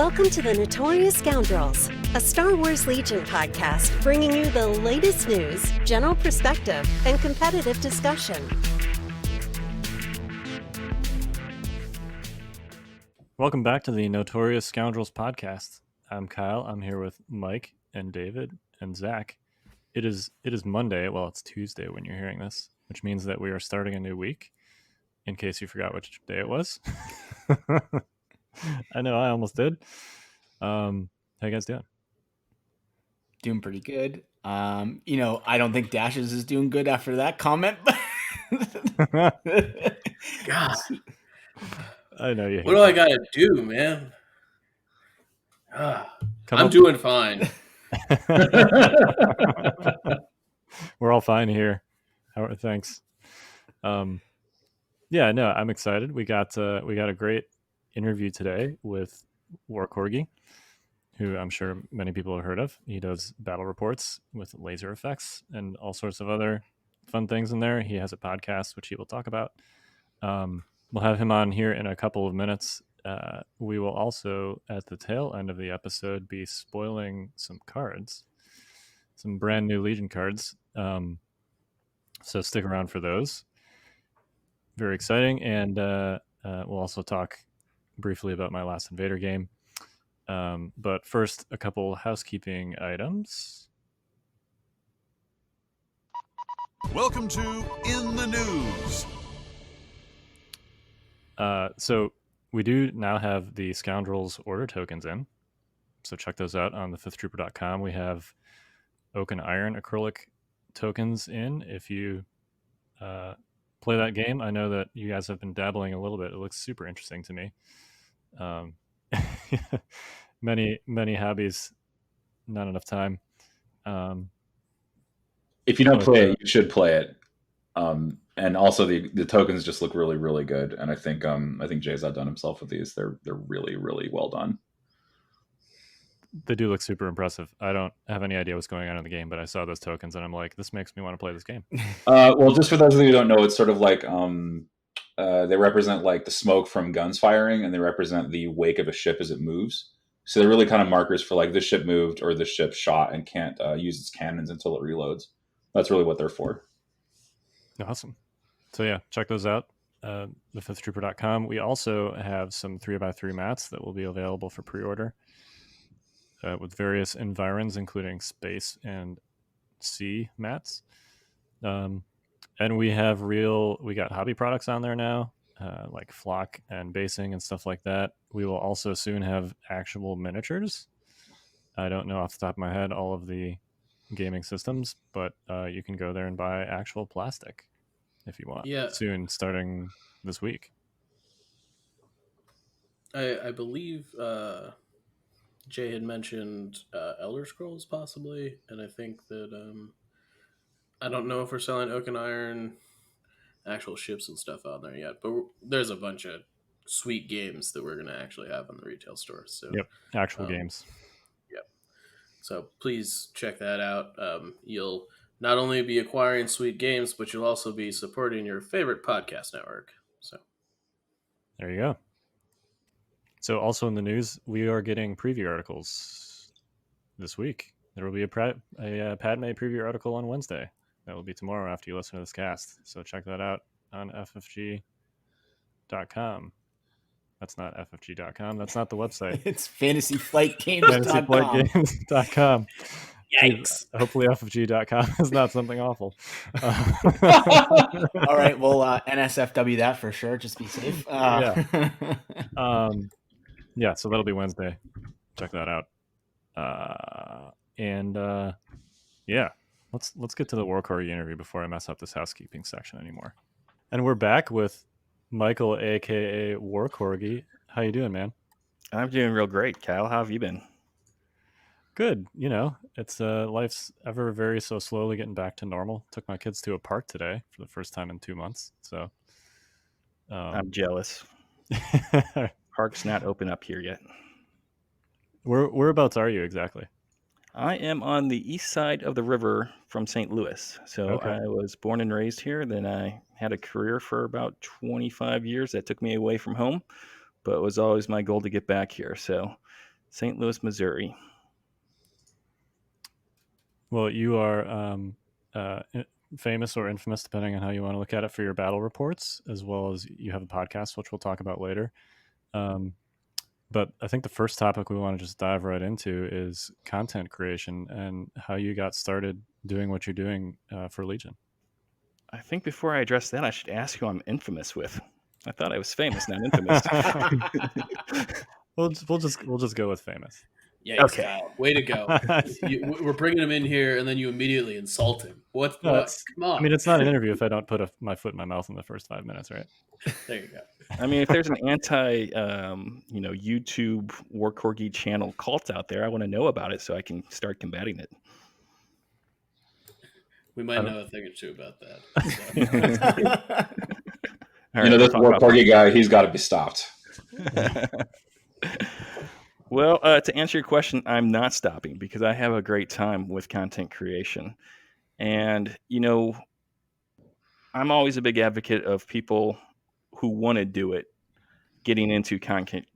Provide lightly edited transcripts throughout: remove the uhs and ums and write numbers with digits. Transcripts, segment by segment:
Welcome to the Notorious Scoundrels, a Star Wars Legion podcast bringing you the latest news, general perspective, and competitive discussion. Welcome back to the Notorious Scoundrels podcast. I'm Kyle. I'm here with Mike and David and Zach. It is Monday. Well, it's Tuesday when you're hearing this, which means that we are starting a new week. In case you forgot which day it was. I know I almost did. How you guys doing? Doing pretty good. I don't think Dashes is doing good after that comment. God, I know you. What do I gotta do, man? I'm doing fine. We're all fine here. Thanks. Yeah, no, I'm excited. We got a great interview today with War Corgi, who I'm sure many people have heard of. He does battle reports with laser effects and all sorts of other fun things in there. He has a podcast, which he will talk about. We'll have him on here in a couple of minutes. We will also, at the tail end of the episode, be spoiling some cards, some brand new Legion cards. So stick around for those. Very exciting. And we'll also talk briefly about my last Invader game. But first, a couple housekeeping items. Welcome to In the News. So we do now have the Scoundrels order tokens in. So check those out on thefifthtrooper.com. We have Oak and Iron acrylic tokens in. If you play that game, I know that you guys have been dabbling a little bit. It looks super interesting to me. Many hobbies, not enough time. If you don't play it, you should play it. And also the tokens just look really, really good. And I think Jay's outdone himself with these. They're really, really well done. They do look super impressive. I don't have any idea what's going on in the game, but I saw those tokens and I'm like, this makes me want to play this game. Well, just for those of you who don't know, it's sort of like they represent like the smoke from guns firing, and they represent the wake of a ship as it moves. So they're really kind of markers for like this ship moved or this ship shot and can't use its cannons until it reloads. That's really what they're for. Awesome. So yeah, check those out. Thefifthtrooper.com. We also have some 3x3 mats that will be available for pre-order with various environs, including space and sea mats. And we got hobby products on there now, like flock and basing and stuff like that. We will also soon have actual miniatures. I don't know off the top of my head all of the gaming systems, but you can go there and buy actual plastic if you want. Yeah. Soon, starting this week. I believe Jay had mentioned Elder Scrolls possibly, and I think that I don't know if we're selling Oak and Iron actual ships and stuff on there yet, but there's a bunch of sweet games that we're going to actually have on the retail store. So yep, actual games. Yep. So please check that out. You'll not only be acquiring sweet games, but you'll also be supporting your favorite podcast network. So there you go. So also in the news, we are getting preview articles this week. There will be a Padme preview article on Wednesday. That will be tomorrow after you listen to this cast. So check that out on ffg.com. That's not ffg.com. That's not the website. It's fantasyflightgames.com. fantasyflightgames.com. Yikes. Hopefully ffg.com is not something awful. All right, we'll NSFW that for sure. Just be safe. Yeah. Yeah, so that'll be Wednesday. Check that out. Yeah, let's get to the War Corgi interview before I mess up this housekeeping section anymore. And we're back with Michael, aka War Corgi. How you doing, man? I'm doing real great, Kyle. How have you been? Good. You know, it's life's ever very so slowly getting back to normal. Took my kids to a park today for the first time in 2 months. So I'm jealous. Park's not open up here yet. Whereabouts are you exactly? I am on the east side of the river from St. Louis. So Okay. I was born and raised here. Then I had a career for about 25 years that took me away from home, but it was always my goal to get back here. So St. Louis, Missouri. Well, you are famous or infamous, depending on how you want to look at it, for your battle reports, as well as you have a podcast, which we'll talk about later. But I think the first topic we want to just dive right into is content creation and how you got started doing what you're doing for Legion. I think before I address that, I should ask who I'm infamous with. I thought I was famous, not infamous. We'll just go with famous. Yikes, Okay. Kyle. Way to go. We're bringing him in here, and then you immediately insult him. What? No, Come on. I mean, it's not an interview if I don't put my foot in my mouth in the first 5 minutes, right? There you go. I mean, if there's an YouTube War Corgi channel cult out there, I want to know about it so I can start combating it. We might know a thing or two about that. All You know, this War Corgi guy, he's got to be stopped. Well, to answer your question, I'm not stopping because I have a great time with content creation. And, I'm always a big advocate of people who want to do it, getting into content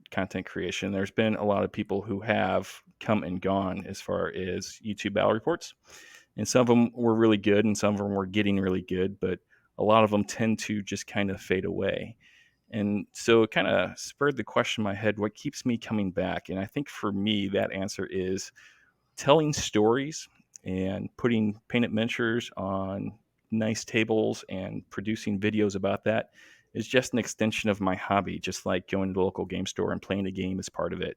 creation. There's been a lot of people who have come and gone as far as YouTube battle reports. And some of them were really good and some of them were getting really good, but a lot of them tend to just kind of fade away. And so it kind of spurred the question in my head, what keeps me coming back? And I think for me, that answer is telling stories and putting painted miniatures on nice tables and producing videos about that is just an extension of my hobby, just like going to the local game store and playing a game is part of it,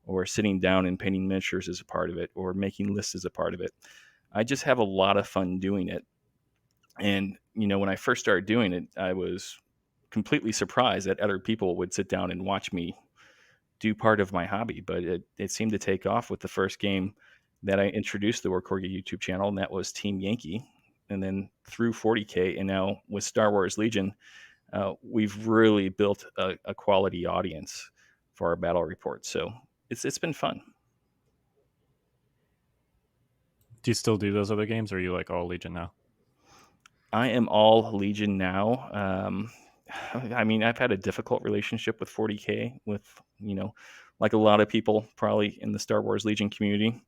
or sitting down and painting miniatures is a part of it, or making lists is a part of it. I just have a lot of fun doing it. And, when I first started doing it, I was completely surprised that other people would sit down and watch me do part of my hobby. But it seemed to take off with the first game that I introduced the War Corgi YouTube channel, and that was Team Yankee. And then through 40K, and now with Star Wars Legion, we've really built a quality audience for our battle reports. So it's been fun. Do you still do those other games, or are you like all Legion now? I am all Legion now. I mean, I've had a difficult relationship with 40K with, like a lot of people probably in the Star Wars Legion community.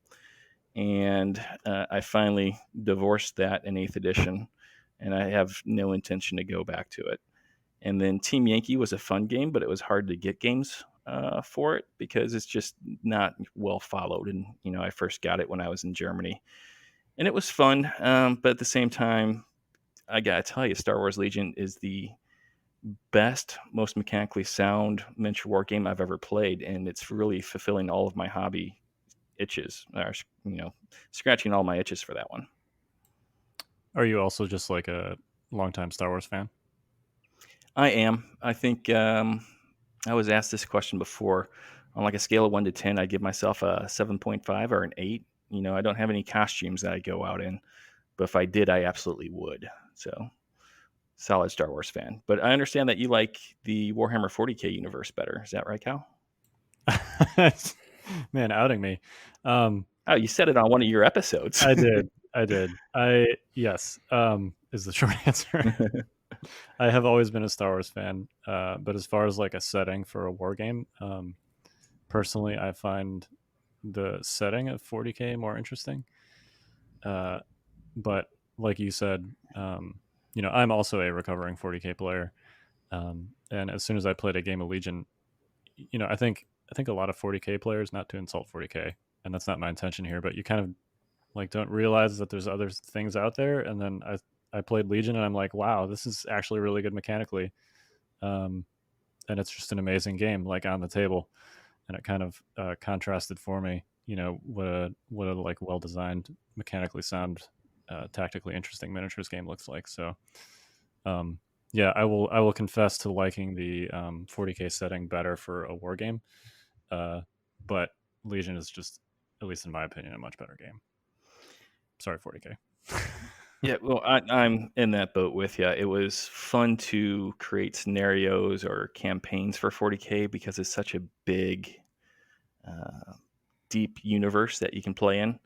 And I finally divorced that in 8th edition, and I have no intention to go back to it. And then Team Yankee was a fun game, but it was hard to get games for it because it's just not well followed. And, I first got it when I was in Germany. And it was fun, but at the same time, I got to tell you, Star Wars Legion is the best, most mechanically sound miniature war game I've ever played, and it's really fulfilling all of my hobby itches, or scratching all my itches for that one. Are you also just like a longtime Star Wars fan? I am. I think I was asked this question before. On like a scale of 1 to 10, I give myself a 7.5 or an 8. I don't have any costumes that I go out in, but if I did, I absolutely would. So, solid Star Wars fan. But I understand that you like the Warhammer 40K universe better. Is that right, Cal? Man, outing me. Oh, you said it on one of your episodes. I did. Yes, is the short answer. I have always been a Star Wars fan, but as far as like a setting for a war game, personally, I find the setting of 40K more interesting. But like you said, I'm also a recovering 40K player, and as soon as I played a game of Legion, I think a lot of 40K players, not to insult 40K, and that's not my intention here, but you kind of like don't realize that there's other things out there. And then I played Legion, and I'm like, wow, this is actually really good mechanically, and it's just an amazing game, like on the table. And it kind of contrasted for me, what a like well designed, mechanically sound, tactically interesting miniatures game looks like. So, yeah, I will confess to liking the 40K setting better for a war game, but Legion is just, at least in my opinion, a much better game. Sorry, 40K. Yeah, well, I'm in that boat with you. It was fun to create scenarios or campaigns for 40K because it's such a big, deep universe that you can play in.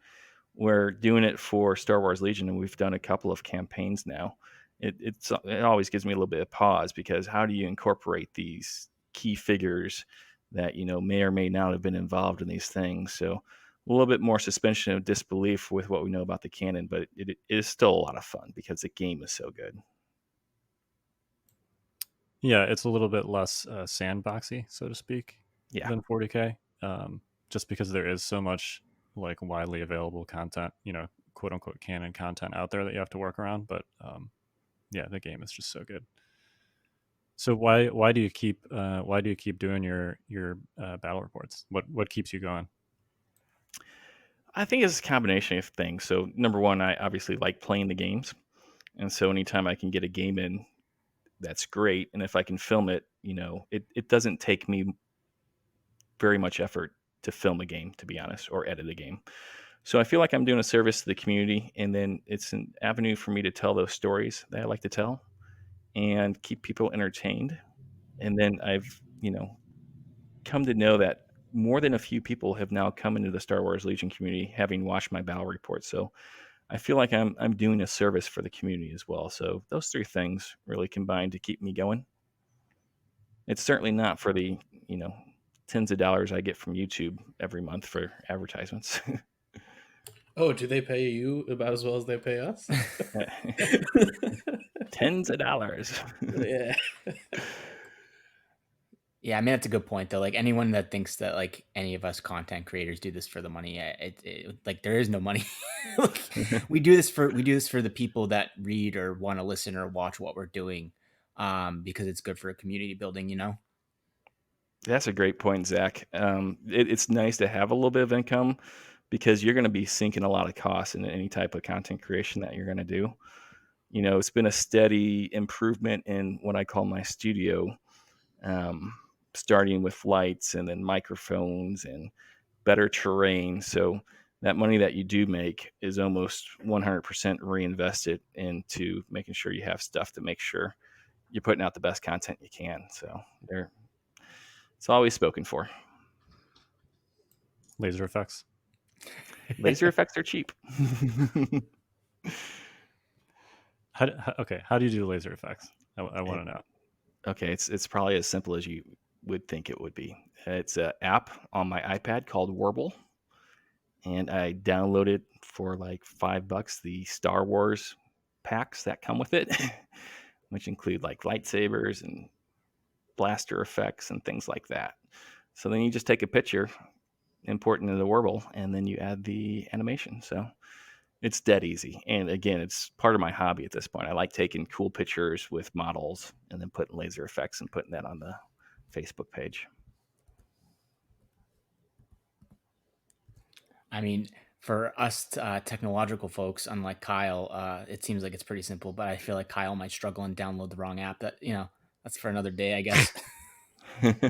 We're doing it for Star Wars Legion, and we've done a couple of campaigns now. It always gives me a little bit of pause because how do you incorporate these key figures that, may or may not have been involved in these things. So a little bit more suspension of disbelief with what we know about the canon, but it is still a lot of fun because the game is so good. Yeah, it's a little bit less sandboxy, so to speak, than 40K, just because there is so much like widely available content, quote unquote canon content out there that you have to work around. But yeah, the game is just so good. So why do you keep doing your battle reports? What keeps you going? I think it's a combination of things. So number one, I obviously like playing the games, and so anytime I can get a game in, that's great. And if I can film it, it doesn't take me very much effort to film a game, to be honest, or edit a game. So I feel like I'm doing a service to the community, and then it's an avenue for me to tell those stories that I like to tell and keep people entertained. And then I've, come to know that more than a few people have now come into the Star Wars Legion community having watched my battle report. So I feel like I'm doing a service for the community as well. So those three things really combine to keep me going. It's certainly not for the, tens of dollars I get from YouTube every month for advertisements. Oh, do they pay you about as well as they pay us? Tens of dollars. Yeah. Yeah, I mean that's a good point though. Like anyone that thinks that like any of us content creators do this for the money, like there is no money. we do this for the people that read or want to listen or watch what we're doing, because it's good for community building. That's a great point, Zach. It's nice to have a little bit of income because you're going to be sinking a lot of costs in any type of content creation that you're going to do. It's been a steady improvement in what I call my studio. Starting with lights and then microphones and better terrain. So that money that you do make is almost 100% reinvested into making sure you have stuff to make sure you're putting out the best content you can. So it's always spoken for. Laser effects. Laser effects are cheap. How do you do laser effects? I want to know. Okay, it's probably as simple as you would think it would be. It's an app on my iPad called Warble, and I downloaded for like $5 the Star Wars packs that come with it, which include like lightsabers and blaster effects and things like that. So then you just take a picture, import it into the Warble, and then you add the animation. So it's dead easy. And again, it's part of my hobby at this point. I like taking cool pictures with models and then putting laser effects and putting that on the Facebook page. I mean, for us technological folks, unlike Kyle, it seems like it's pretty simple, but I feel like Kyle might struggle and download the wrong app. That, that's for another day, I guess.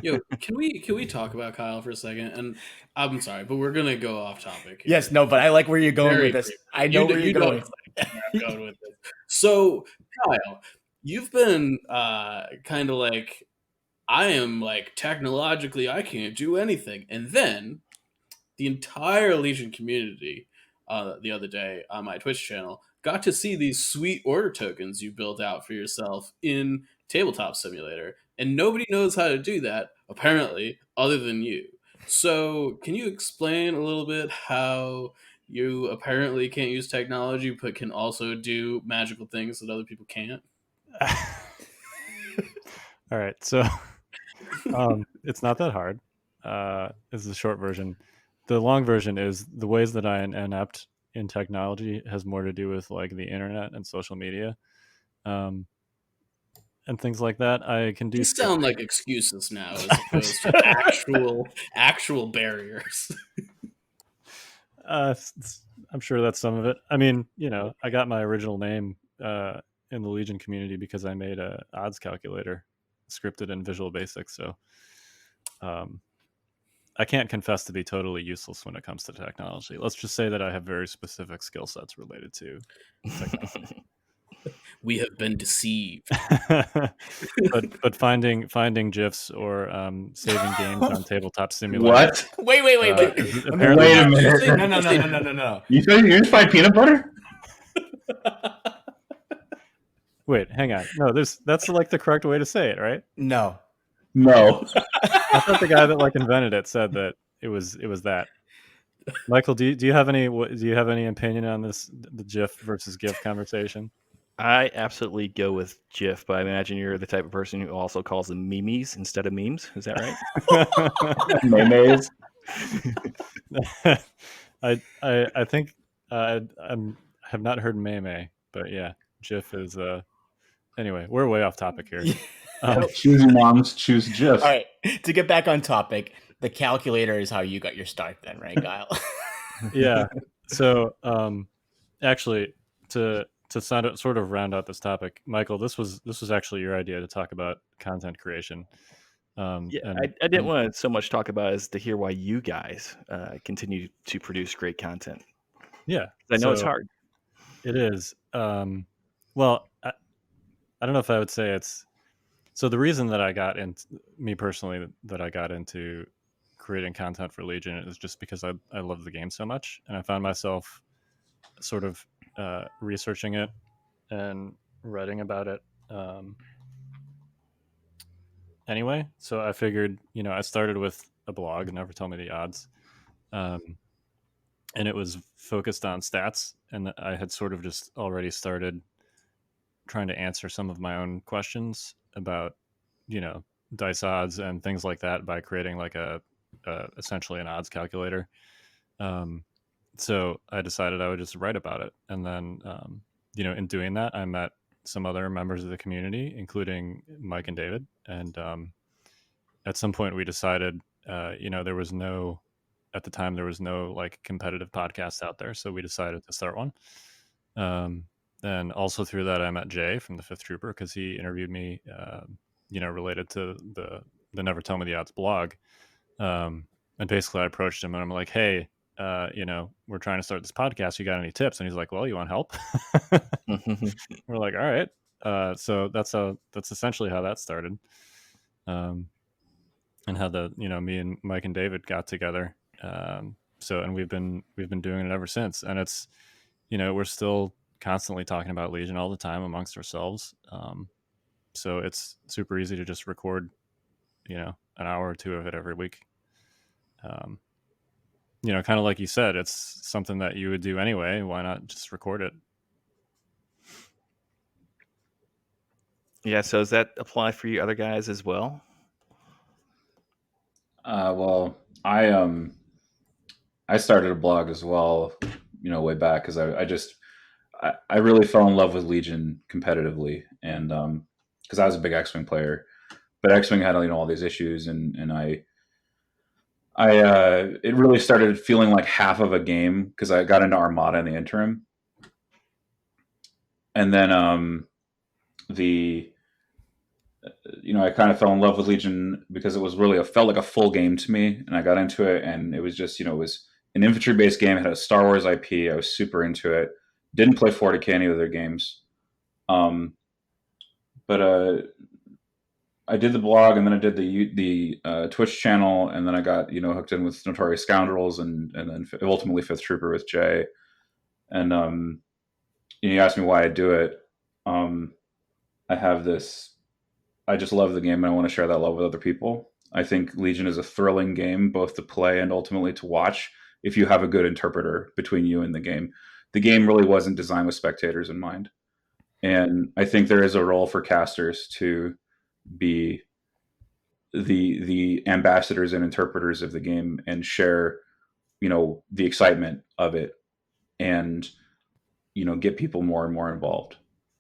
Yo, can we talk about Kyle for a second? And I'm sorry, but we're gonna go off topic here. Yes, no, but I like where you're going with this. I know where you're going. Where I'm going with this. So, Kyle, you've been kind of like, I am like technologically, I can't do anything, and then the entire Legion community the other day on my Twitch channel got to see these sweet order tokens you built out for yourself in Tabletop Simulator. And nobody knows how to do that, apparently, other than you. So can you explain a little bit how you apparently can't use technology, but can also do magical things that other people can't? All right. So it's not that hard. Is the short version. The long version is the ways that I am inept in technology has more to do with like the internet and social media. And things like that. I can do. These sound like excuses now, as opposed to actual barriers. I'm sure that's some of it. I mean, I got my original name in the Legion community because I made a odds calculator scripted in Visual Basic. So I can't confess to be totally useless when it comes to technology. Let's just say that I have very specific skill sets related to technology. We have been deceived. but finding GIFs or saving games on Tabletop Simulator. What? Wait. Wait a minute. No. You just find peanut butter? Wait, hang on. No, that's like the correct way to say it, right? No. I thought the guy that like invented it said that it was that. Michael, do you have any opinion on this, the GIF versus GIF conversation? I absolutely go with Jiff, but I imagine you're the type of person who also calls them memes instead of memes. Is that right? Memes. I think I have not heard meme, but yeah, GIF is anyway, we're way off topic here. Choose moms, choose GIF. All right, to get back on topic, the calculator is how you got your start then, right, Kyle? Yeah. So actually to sort of round out this topic, Michael, this was actually your idea to talk about content creation. Yeah, I didn't want to so much talk about it as to hear why you guys continue to produce great content. Yeah, I know it's hard. It is. Well, I don't know if I would say it's. So the reason that I got into, me personally, that I got into creating content for Legion is just because I love the game so much, and I found myself sort of researching it and writing about it. Anyway, so I figured, I started with a blog, Never Tell Me the Odds, and it was focused on stats, and I had sort of just already started trying to answer some of my own questions about, dice odds and things like that by creating like a essentially an odds calculator. So I decided I would just write about it, and then in doing that, I met some other members of the community, including Mike and David, and at some point we decided, there was no, at the time there was no like competitive podcast out there, so we decided to start one. And also through that, I met Jay from the Fifth Trooper, because he interviewed me, related to the Never Tell Me the Odds blog. And basically I approached him and I'm like, hey, we're trying to start this podcast. You got any tips? And he's like, well, you want help? We're like, all right. So that's essentially how that started. And how me and Mike and David got together. And we've been doing it ever since. And it's, we're still constantly talking about Legion all the time amongst ourselves. So it's super easy to just record, an hour or two of it every week. Kind of like you said, it's something that you would do anyway. Why not just record it? Yeah. So does that apply for you other guys as well? Well, I started a blog as well, way back, because I really fell in love with Legion competitively, and because I was a big X-Wing player, but X-Wing had all these issues, and it really started feeling like half of a game, because I got into Armada in the interim, and then I kind of fell in love with Legion because it was really felt like a full game to me, and I got into it, and it was just it was an infantry based game. It had a Star Wars IP. I was super into it. Didn't play 40k any of their games, but I did the blog, and then I did the Twitch channel, and then I got hooked in with Notorious Scoundrels, and then ultimately Fifth Trooper with Jay. And you asked me why I do it. I have this. I just love the game, and I want to share that love with other people. I think Legion is a thrilling game, both to play and ultimately to watch, if you have a good interpreter between you and the game. The game really wasn't designed with spectators in mind. And I think there is a role for casters to be the ambassadors and interpreters of the game and share, the excitement of it, and, get people more and more involved.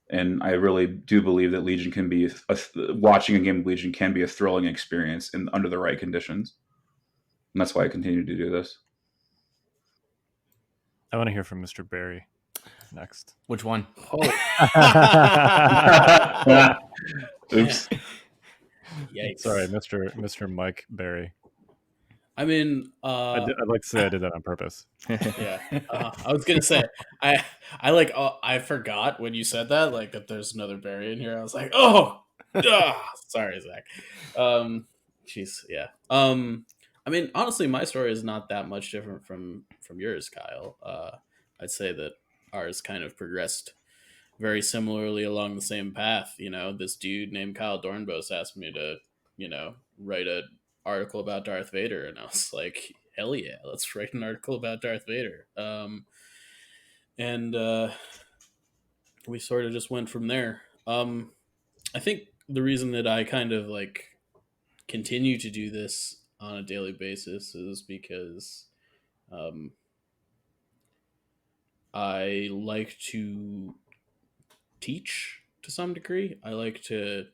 And I really do believe that Legion can be watching a game of Legion can be a thrilling experience under the right conditions. And that's why I continue to do this. I want to hear from Mr. Barry next. Which one? Oh, Oops. Yikes. Sorry, Mr. Mike Barry. I mean, I'd like to say I did that on purpose. yeah. I was gonna say I I forgot when you said that, like, that there's another Barry in here. I was like, oh, sorry, Zach. Jeez, yeah. I mean, honestly, my story is not that much different from yours, Kyle. I'd say that ours kind of progressed very similarly along the same path. This dude named Kyle Dornbos asked me to, write a article about Darth Vader, and I was like, hell yeah, let's write an article about Darth Vader. And we sort of just went from there. I think the reason that I kind of like continue to do this on a daily basis is because um, I like to teach to some degree. I like to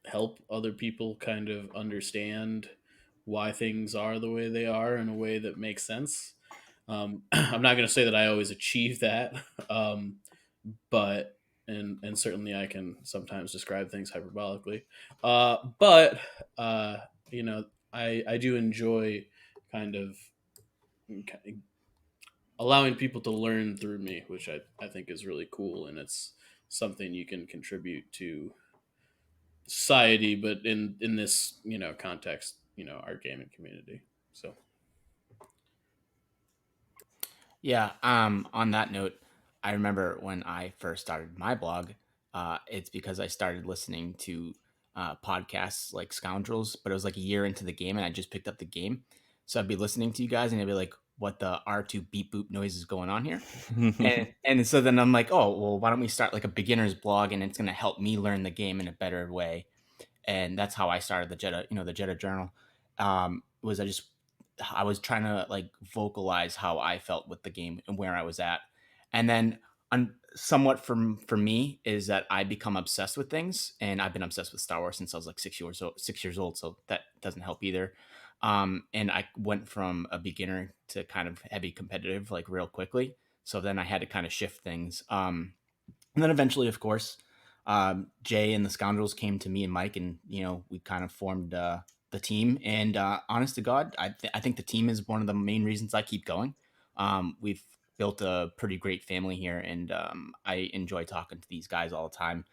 help other people kind of understand why things are the way they are in a way that makes sense. I'm not going to say that I always achieve that, but and certainly I can sometimes describe things hyperbolically. But you know, I do enjoy kind of allowing people to learn through me, which I think is really cool, and it's something you can contribute to society, but in this context, our gaming community. So Yeah. On that note, I remember when I first started my blog, it's because I started listening to podcasts like Scoundrels, but it was like a year into the game and I just picked up the game. So I'd be listening to you guys and I'd be like, what the R2 beep boop noise is going on here? and so then I'm like, oh, well, why don't we start like a beginner's blog and it's going to help me learn the game in a better way. And that's how I started the Jetta Journal. Was I was trying to like vocalize how I felt with the game and where I was at, and then somewhat for me is that I become obsessed with things, and I've been obsessed with Star Wars since I was like 6 years old, so that doesn't help either. And I went from a beginner to kind of heavy competitive like real quickly, so then I had to kind of shift things. And then eventually, of course, Jay and the Scoundrels came to me and Mike, and we kind of formed the team. And honest to God, I think the team is one of the main reasons I keep going. We've built a pretty great family here, and I enjoy talking to these guys all the time.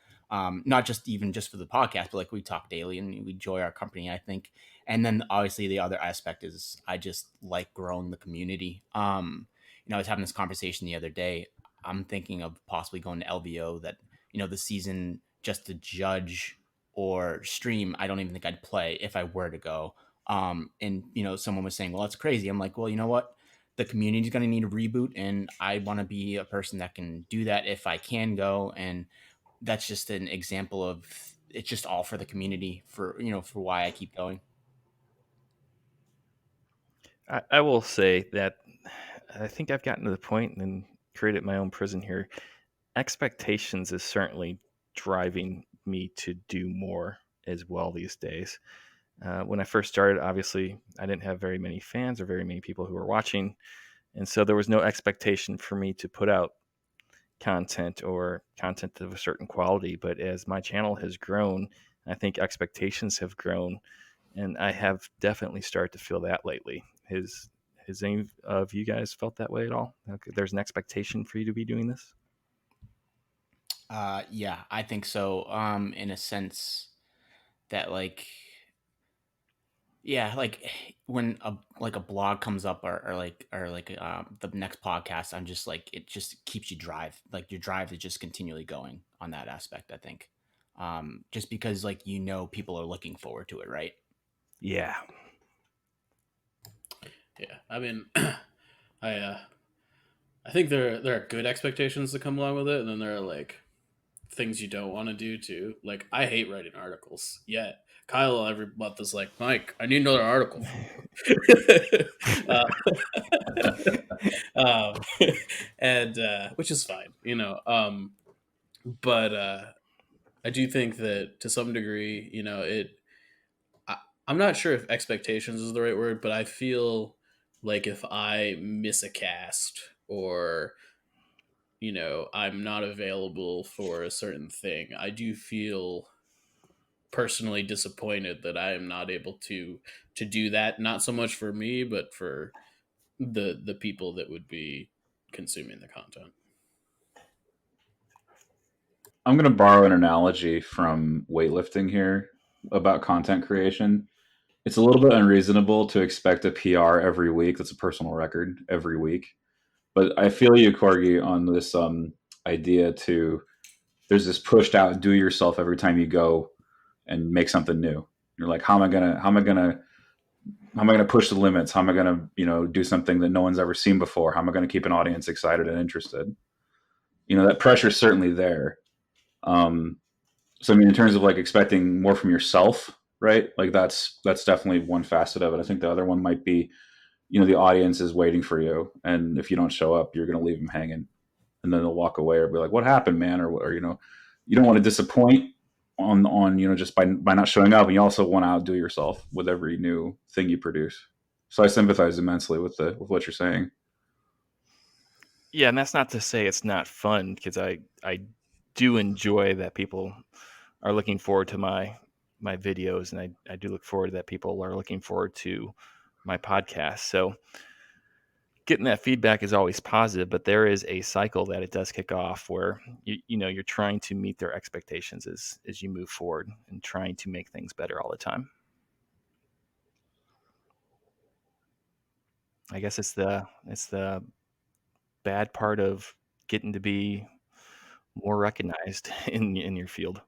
Not just even just for the podcast, but like we talk daily and we enjoy our company, I think. And then obviously the other aspect is I just like growing the community. I was having this conversation the other day. I'm thinking of possibly going to LVO that, the season just to judge or stream. I don't even think I'd play if I were to go. And, someone was saying, well, that's crazy. I'm like, well, you know what? The community is going to need a reboot. And I want to be a person that can do that if I can go. And that's just an example of it's just all for the community for why I keep going. I will say that I think I've gotten to the point and created my own prison here. Expectations is certainly driving me to do more as well these days. When I first started, obviously, I didn't have very many fans or very many people who were watching. And so there was no expectation for me to put out content or content of a certain quality. But as my channel has grown, I think expectations have grown. And I have definitely started to feel that lately. Has any of you guys felt that way at all? There's an expectation for you to be doing this? Yeah, I think so. In a sense that like when a blog comes up or the next podcast, I'm just like, it just keeps you like your drive is just continually going on that aspect, I think. Just because like, people are looking forward to it, right? Yeah. Yeah, I mean, I think there are good expectations that come along with it, and then there are like things you don't want to do too. Like I hate writing articles. Yet Kyle every month is like, Mike, I need another article. uh, and which is fine, But I do think that to some degree, I'm not sure if expectations is the right word, but I feel like if I miss a cast or I'm not available for a certain thing, I do feel personally disappointed that I am not able to do that. Not so much for me, but for the people that would be consuming the content. I'm going to borrow an analogy from weightlifting here about content creation. It's a little bit unreasonable to expect a PR every week. That's a personal record every week. But I feel you, Corgi, on this idea to there's this pushed out do yourself every time you go and make something new. You're like, how am I gonna How am I going to push the limits? How am I going to, do something that no one's ever seen before? How am I going to keep an audience excited and interested? That pressure is certainly there. So I mean, in terms of like expecting more from yourself, right? Like that's definitely one facet of it. I think the other one might be, the audience is waiting for you, and if you don't show up, you're going to leave them hanging, and then they'll walk away or be like, "What happened, man?" Or you don't want to disappoint on just by not showing up, and you also want to outdo yourself with every new thing you produce. So I sympathize immensely with what you're saying. Yeah, and that's not to say it's not fun, because I do enjoy that people are looking forward to my videos, and I do look forward that people are looking forward to my podcast. So getting that feedback is always positive, but there is a cycle that it does kick off where you're trying to meet their expectations as you move forward and trying to make things better all the time. I guess it's the bad part of getting to be more recognized in your field.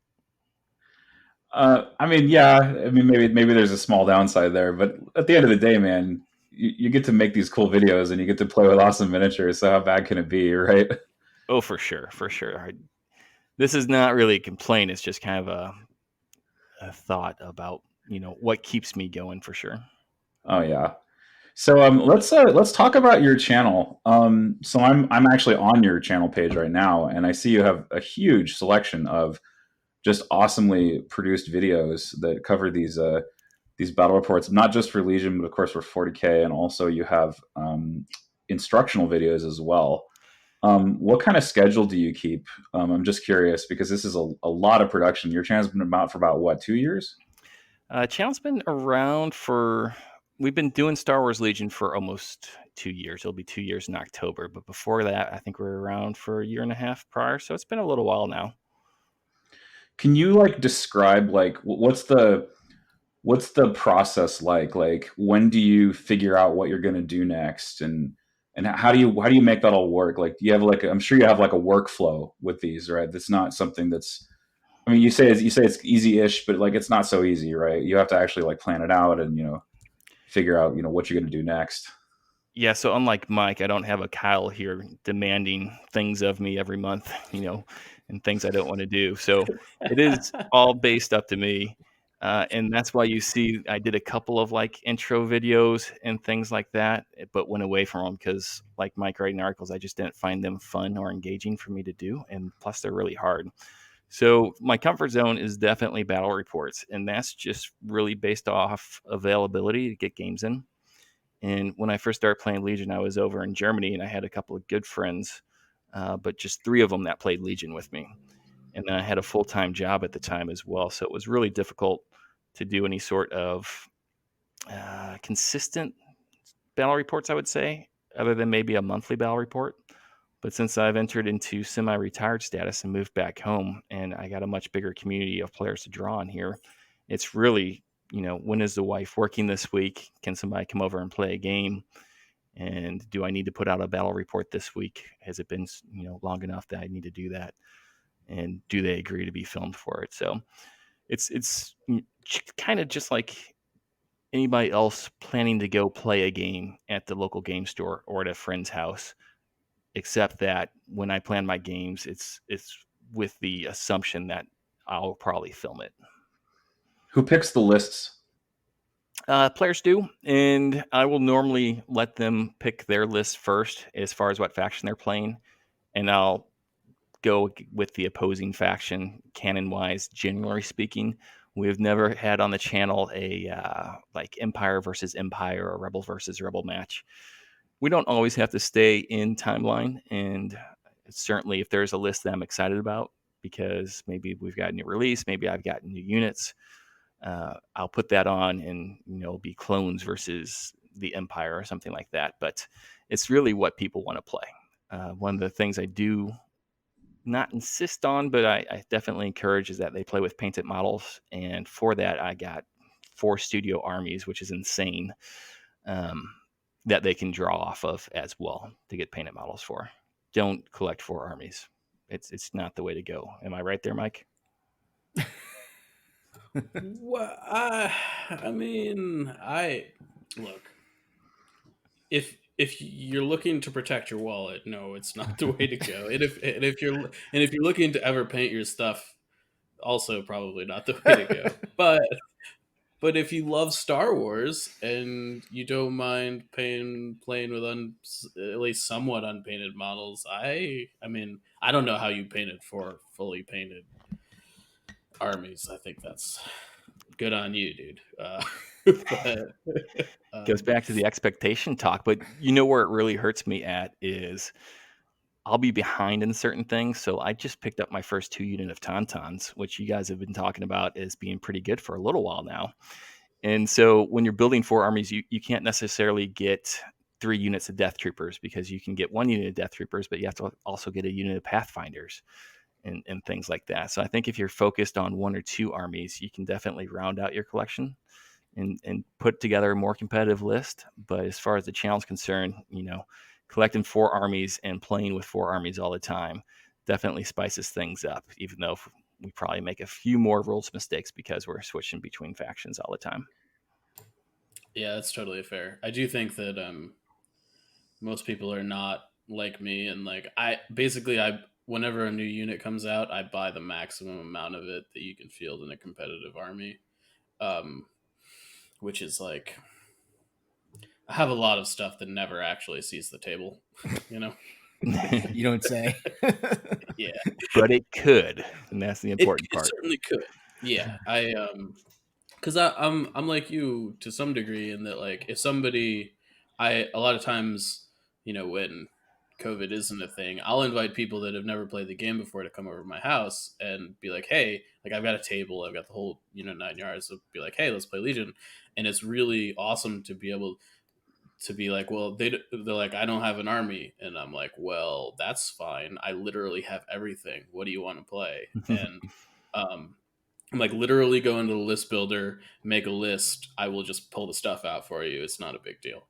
I mean, yeah. I mean, maybe there's a small downside there, but at the end of the day, man, you get to make these cool videos and you get to play with awesome miniatures. So how bad can it be, right? Oh, for sure. This is not really a complaint. It's just kind of a thought about what keeps me going, for sure. Oh yeah. So let's talk about your channel. So I'm actually on your channel page right now, and I see you have a huge selection of just awesomely produced videos that cover these battle reports, not just for Legion, but of course for 40K, and also you have instructional videos as well. What kind of schedule do you keep? I'm just curious because this is a lot of production. Your channel's been about for about what, 2 years? Channel's been around we've been doing Star Wars Legion for almost 2 years. It'll be 2 years in October, but before that, I think we were around for a year and a half prior. So it's been a little while now. Can you like describe like what's the process like? Like when do you figure out what you're going to do next, and how do you make that all work? Like do you have like I'm sure you have like a workflow with these, right? That's not something that's I mean, you say it's easy-ish, but like it's not so easy, right? You have to actually like plan it out and figure out what you're going to do next. Yeah, so unlike Mike, I don't have a Kyle here demanding things of me every month, and things I don't want to do. So it is all based up to me. And that's why you see I did a couple of like intro videos and things like that, but went away from them because, like Mike writing articles, I just didn't find them fun or engaging for me to do. And plus, they're really hard. So my comfort zone is definitely battle reports. And that's just really based off availability to get games in. And when I first started playing Legion, I was over in Germany, and I had a couple of good friends, but just 3 of them that played Legion with me. And then I had a full-time job at the time as well. So it was really difficult to do any sort of consistent battle reports, I would say, other than maybe a monthly battle report. But since I've entered into semi-retired status and moved back home, and I got a much bigger community of players to draw on here, it's really, when is the wife working this week? Can somebody come over and play a game? And do I need to put out a battle report this week? Has it been, long enough that I need to do that? And do they agree to be filmed for it? So it's kind of just like anybody else planning to go play a game at the local game store or at a friend's house, except that when I plan my games, it's with the assumption that I'll probably film it. Who picks the lists? Players do, and I will normally let them pick their list first as far as what faction they're playing, and I'll go with the opposing faction canon-wise. Generally speaking, we've never had on the channel a like Empire versus Empire or Rebel versus Rebel match. We don't always have to stay in timeline, and certainly if there's a list that I'm excited about because maybe we've got a new release, maybe I've got new units, I'll put that on, and it'll be clones versus the Empire or something like that. But it's really what people want to play. One of the things I do not insist on, but I definitely encourage is that they play with painted models. And for that, I got 4 studio armies, which is insane, that they can draw off of as well to get painted models for. Don't collect 4 armies. It's not the way to go. Am I right there, Mike? Well, I mean, Look, if you're looking to protect your wallet, no, it's not the way to go. And if you're looking to ever paint your stuff, also probably not the way to go. But if you love Star Wars and you don't mind playing with at least somewhat unpainted models, I mean, I don't know how you painted for fully painted armies. I think that's good on you, dude. But Goes back to the expectation talk, but you know where it really hurts me at is I'll be behind in certain things. So I just picked up my first 2 unit of Tauntauns, which you guys have been talking about as being pretty good for a little while now. And so when you're building 4 armies, you can't necessarily get 3 units of Death Troopers, because you can get 1 unit of Death Troopers, but you have to also get a unit of Pathfinders and things like that. So I think if you're focused on 1 or 2 armies, you can definitely round out your collection and put together a more competitive list. But as far as the channel is concerned, collecting 4 armies and playing with 4 armies all the time definitely spices things up, even though we probably make a few more rules mistakes because we're switching between factions all the time. yeah, that's totally fair. I do think that most people are not like me, and like I whenever a new unit comes out, I buy the maximum amount of it that you can field in a competitive army, um, which is like I have a lot of stuff that never actually sees the table, you know. You don't say. Yeah, But it could, and that's the important it part. certainly could. Yeah, because I'm like you to some degree in that, like, if somebody, a lot of times, when COVID isn't a thing, I'll invite people that have never played the game before to come over to my house and be like, hey, like, I've got a table, I've got the whole 9 yards, so be like, hey, let's play Legion. And it's really awesome to be able to be like, well, they're like, I don't have an army, and I'm like, well, that's fine, I literally have everything, what do you want to play? And I'm like, literally go into the list builder, make a list. I will just pull the stuff out for you. It's not a big deal.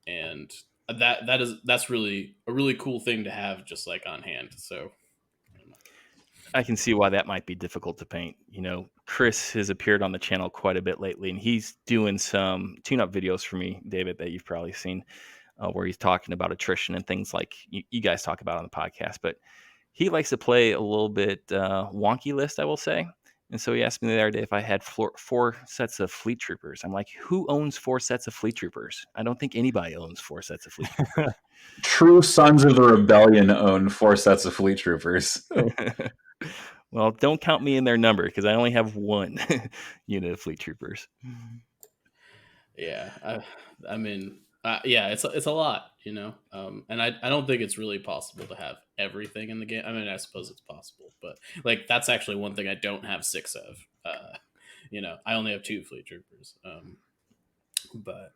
And that's really a really cool thing to have just like on hand. So I can see why that might be difficult to paint. Chris has appeared on the channel quite a bit lately, and he's doing some tune-up videos for me, David, that you've probably seen, where he's talking about attrition and things like you guys talk about on the podcast. But he likes to play a little bit wonky list, I will say. And so he asked me the other day if I had 4 sets of Fleet Troopers. I'm like, who owns 4 sets of Fleet Troopers? I don't think anybody owns 4 sets of Fleet Troopers. True Sons of the Rebellion own 4 sets of Fleet Troopers. Well, don't count me in their number because I only have 1 unit of Fleet Troopers. yeah, I mean, yeah, it's a lot, and I don't think it's really possible to have everything in the game. I mean, I suppose it's possible, but like that's actually one thing I don't have 6 of. I only have 2 Fleet Troopers. But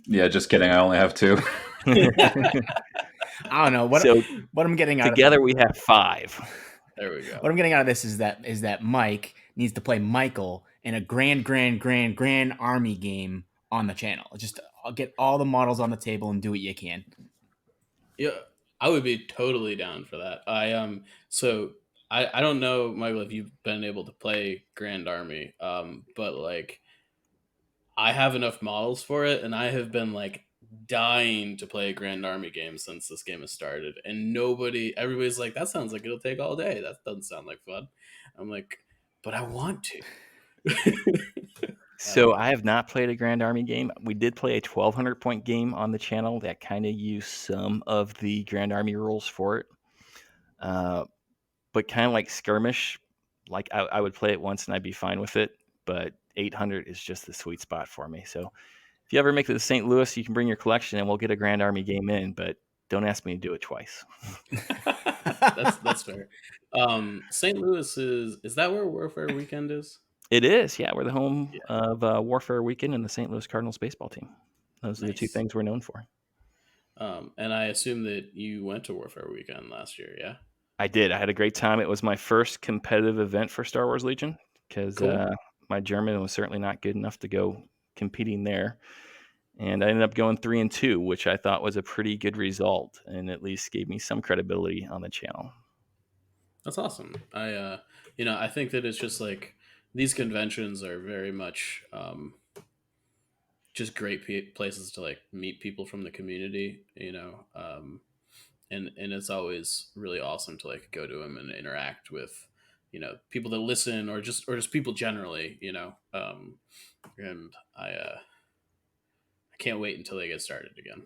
yeah, just kidding. I only have 2. I don't know what I'm getting out together of we have 5. There we go. What I'm getting out of this is that Mike needs to play Michael in a grand army game on the channel. Just get all the models on the table and do what you can. Yeah, I would be totally down for that. So I don't know, Michael, if you've been able to play Grand Army, but like I have enough models for it, and I have been like dying to play a Grand Army game since this game has started, and everybody's like, that sounds like it'll take all day. That doesn't sound like fun. I'm like, but I want to. So I have not played a Grand Army game. We did play a 1,200 point game on the channel that kind of used some of the Grand Army rules for it. But kind of like skirmish, like I would play it once and I'd be fine with it. But 800 is just the sweet spot for me. So if you ever make it to St. Louis, you can bring your collection and we'll get a Grand Army game in. But don't ask me to do it twice. That's fair. St. Louis is that where Warfare Weekend is? It is, yeah. We're the home of Warfare Weekend and the St. Louis Cardinals baseball team. Those are the 2 things we're known for. And I assume that you went to Warfare Weekend last year, yeah? I did. I had a great time. It was my first competitive event for Star Wars Legion because my German was certainly not good enough to go competing there. And I ended up going 3-2, which I thought was a pretty good result and at least gave me some credibility on the channel. That's awesome. I think that it's just like these conventions are very much just great places to like meet people from the community, and it's always really awesome to like go to them and interact with people that listen or just people generally, and I can't wait until they get started again.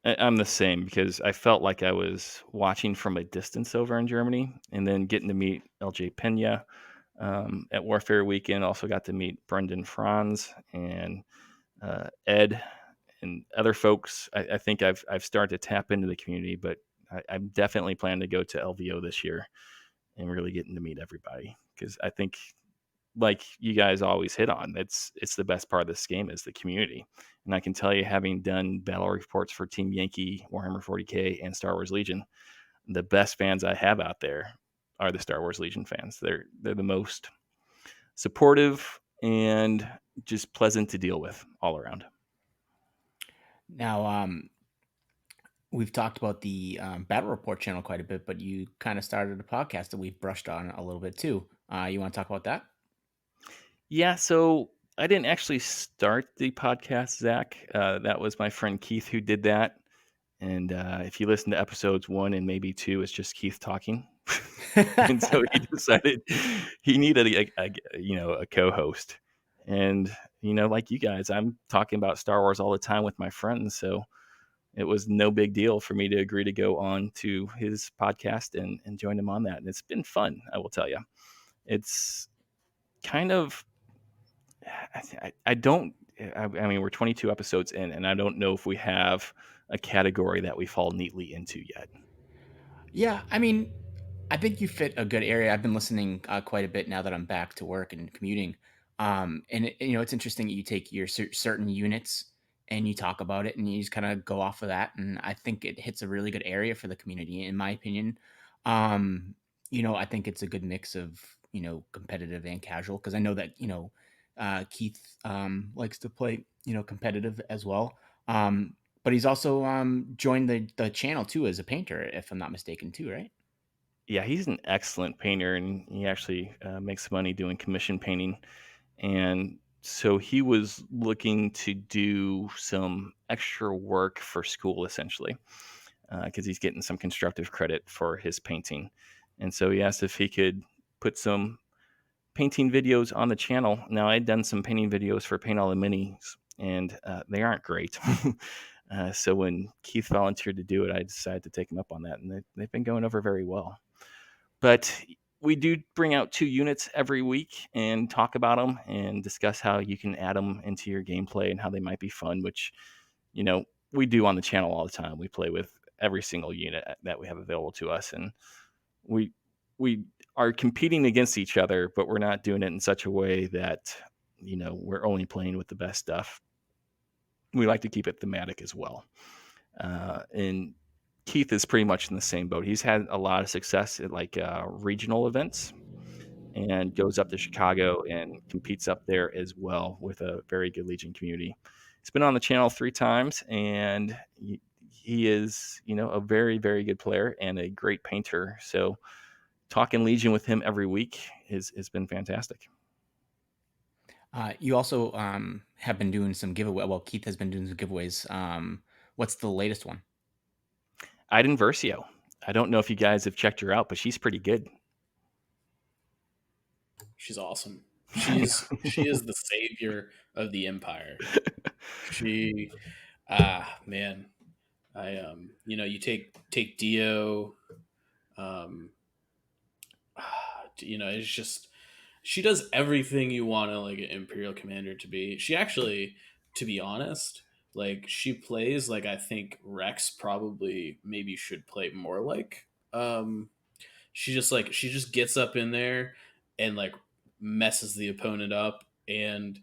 I'm the same because I felt like I was watching from a distance over in Germany, and then getting to meet LJ Pena at Warfare Weekend. Also got to meet Brendan Franz and Ed and other folks. I think I've started to tap into the community, but I'm definitely planning to go to LVO this year and really getting to meet everybody, because I think, like you guys always hit on, it's the best part of this game is the community. And I can tell you, having done battle reports for Team Yankee, Warhammer 40K, and Star Wars Legion, the best fans I have out there are the Star Wars Legion fans. They're the most supportive and just pleasant to deal with all around. Now, we've talked about the Battle Report channel quite a bit, but you kind of started a podcast that we've brushed on a little bit too. You want to talk about that? Yeah, so I didn't actually start the podcast, Zach. That was my friend Keith who did that. And if you listen to episodes 1 and maybe 2, it's just Keith talking. And so he decided he needed a co-host. And like you guys, I'm talking about Star Wars all the time with my friends, so it was no big deal for me to agree to go on to his podcast and join him on that. And it's been fun, I will tell you. It's kind of, I don't, I mean, we're 22 episodes in, and I don't know if we have a category that we fall neatly into yet. Yeah, I mean, I think you fit a good area. I've been listening quite a bit now that I'm back to work and commuting. And it's interesting that you take your certain units and you talk about it and you just kind of go off of that. And I think it hits a really good area for the community, in my opinion. I think it's a good mix of, competitive and casual, because I know that, Keith likes to play, competitive as well. But he's also joined the channel too as a painter, if I'm not mistaken, too, right? Yeah, he's an excellent painter, and he actually makes money doing commission painting. And so he was looking to do some extra work for school, essentially, because he's getting some constructive credit for his painting. And so he asked if he could put some painting videos on the channel. Now, I'd done some painting videos for Paint All the Minis, and they aren't great. So when Keith volunteered to do it, I decided to take him up on that, and they've been going over very well. But we do bring out 2 units every week and talk about them and discuss how you can add them into your gameplay and how they might be fun, which, we do on the channel all the time. We play with every single unit that we have available to us, and we are competing against each other, but we're not doing it in such a way that, we're only playing with the best stuff. We like to keep it thematic as well. And Keith is pretty much in the same boat. He's had a lot of success at regional events, and goes up to Chicago and competes up there as well with a very good Legion community. He's been on the channel 3 times, and he is, a very, very good player and a great painter. So talking Legion with him every week has been fantastic. You also have been doing some giveaway. Well, Keith has been doing some giveaways. What's the latest one? Iden Versio. I don't know if you guys have checked her out, but she's pretty good. She's awesome. She is the savior of the Empire. She, man, you take Dio, it's just, she does everything you want like an Imperial commander to be. She actually, to be honest, like she plays like I think Rex probably maybe should play more like. She just gets up in there and like messes the opponent up, and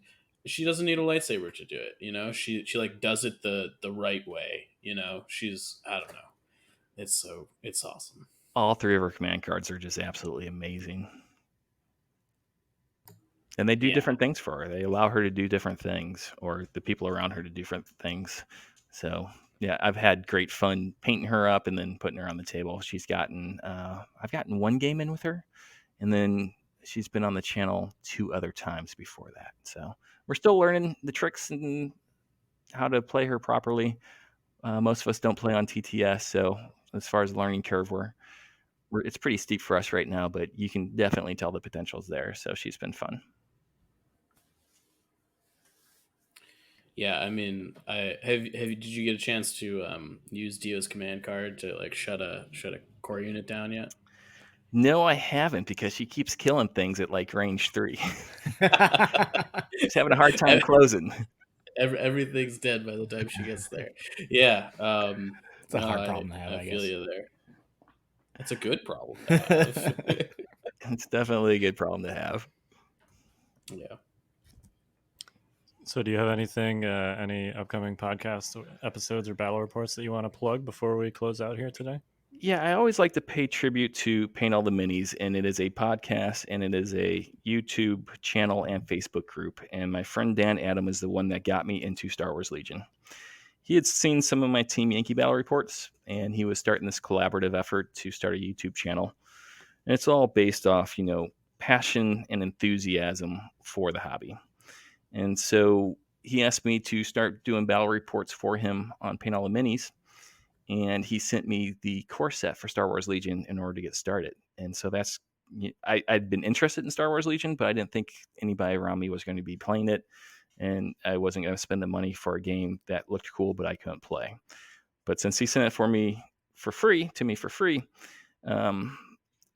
she doesn't need a lightsaber to do it. She like does it the right way. She's, I don't know. It's awesome. All 3 of her command cards are just absolutely amazing. And they do different things for her. They allow her to do different things, or the people around her to do different things. So yeah, I've had great fun painting her up and then putting her on the table. I've gotten 1 game in with her, and then she's been on the channel 2 other times before that. So we're still learning the tricks and how to play her properly. Most of us don't play on TTS, so as far as learning curve, it's pretty steep for us right now, but you can definitely tell the potential's there. So she's been fun. Yeah, I mean, did you get a chance to use Dio's command card to like shut a core unit down yet? No, I haven't, because she keeps killing things at like range 3. She's having a hard time closing. Everything's dead by the time she gets there. Yeah, It's a hard problem to have, I feel guess. you there. That's a good problem to have. It's definitely a good problem to have. Yeah. So do you have anything, any upcoming podcast episodes or battle reports that you want to plug before we close out here today? Yeah, I always like to pay tribute to Paint All the Minis, and it is a podcast, and it is a YouTube channel and Facebook group. And my friend Dan Adam is the one that got me into Star Wars Legion. He had seen some of my Team Yankee battle reports, and he was starting this collaborative effort to start a YouTube channel. And it's all based off, passion and enthusiasm for the hobby. And so he asked me to start doing battle reports for him on Paint All the Minis. And he sent me the core set for Star Wars Legion in order to get started. And so I'd been interested in Star Wars Legion, but I didn't think anybody around me was going to be playing it. And I wasn't going to spend the money for a game that looked cool, but I couldn't play. But since he sent it to me for free,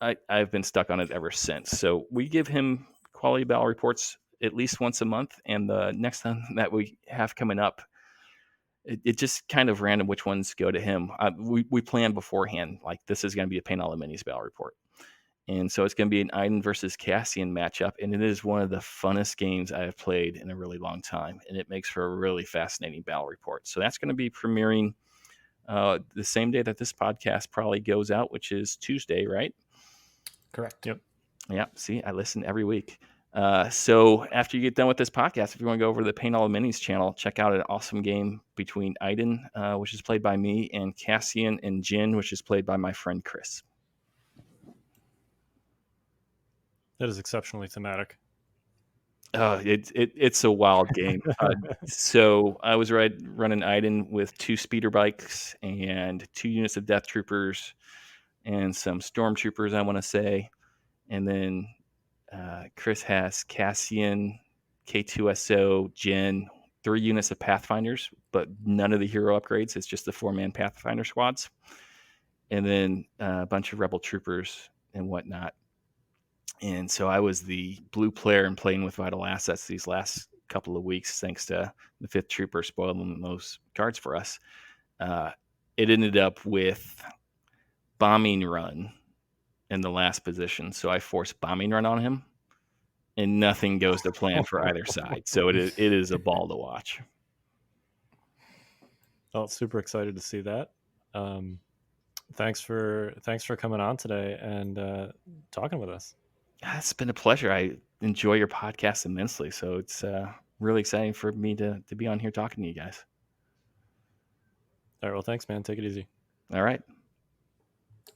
I've been stuck on it ever since. So we give him quality battle reports at least once a month. And the next one that we have coming up, it just kind of random which ones go to him. We planned beforehand, like this is going to be a Paint All the Minis battle report. And so it's going to be an Iden versus Cassian matchup. And it is one of the funnest games I have played in a really long time. And it makes for a really fascinating battle report. So that's going to be premiering the same day that this podcast probably goes out, which is Tuesday, right? Correct. Yep. Yeah. See, I listen every week. So after you get done with this podcast, if you want to go over to the Paint All the Minis channel, check out an awesome game between Iden, which is played by me, and Cassian and Jin, which is played by my friend Chris. That is exceptionally thematic. It's a wild game. So I was running Iden with 2 speeder bikes and 2 units of death troopers and some stormtroopers, I want to say. And then Chris has Cassian, K2SO, Jin, 3 units of Pathfinders, but none of the hero upgrades. It's just the 4-man Pathfinder squads. And then a bunch of Rebel troopers and whatnot. And so I was the blue player and playing with vital assets these last couple of weeks, thanks to the 5th trooper spoiling those cards for us. It ended up with bombing run in the last position. So I forced bombing run on him, and nothing goes to plan for either side. So it is a ball to watch. Well, super excited to see that. Thanks for coming on today and talking with us. It's been a pleasure. I enjoy your podcast immensely. So it's really exciting for me to be on here talking to you guys. All right. Well, thanks, man. Take it easy. All right.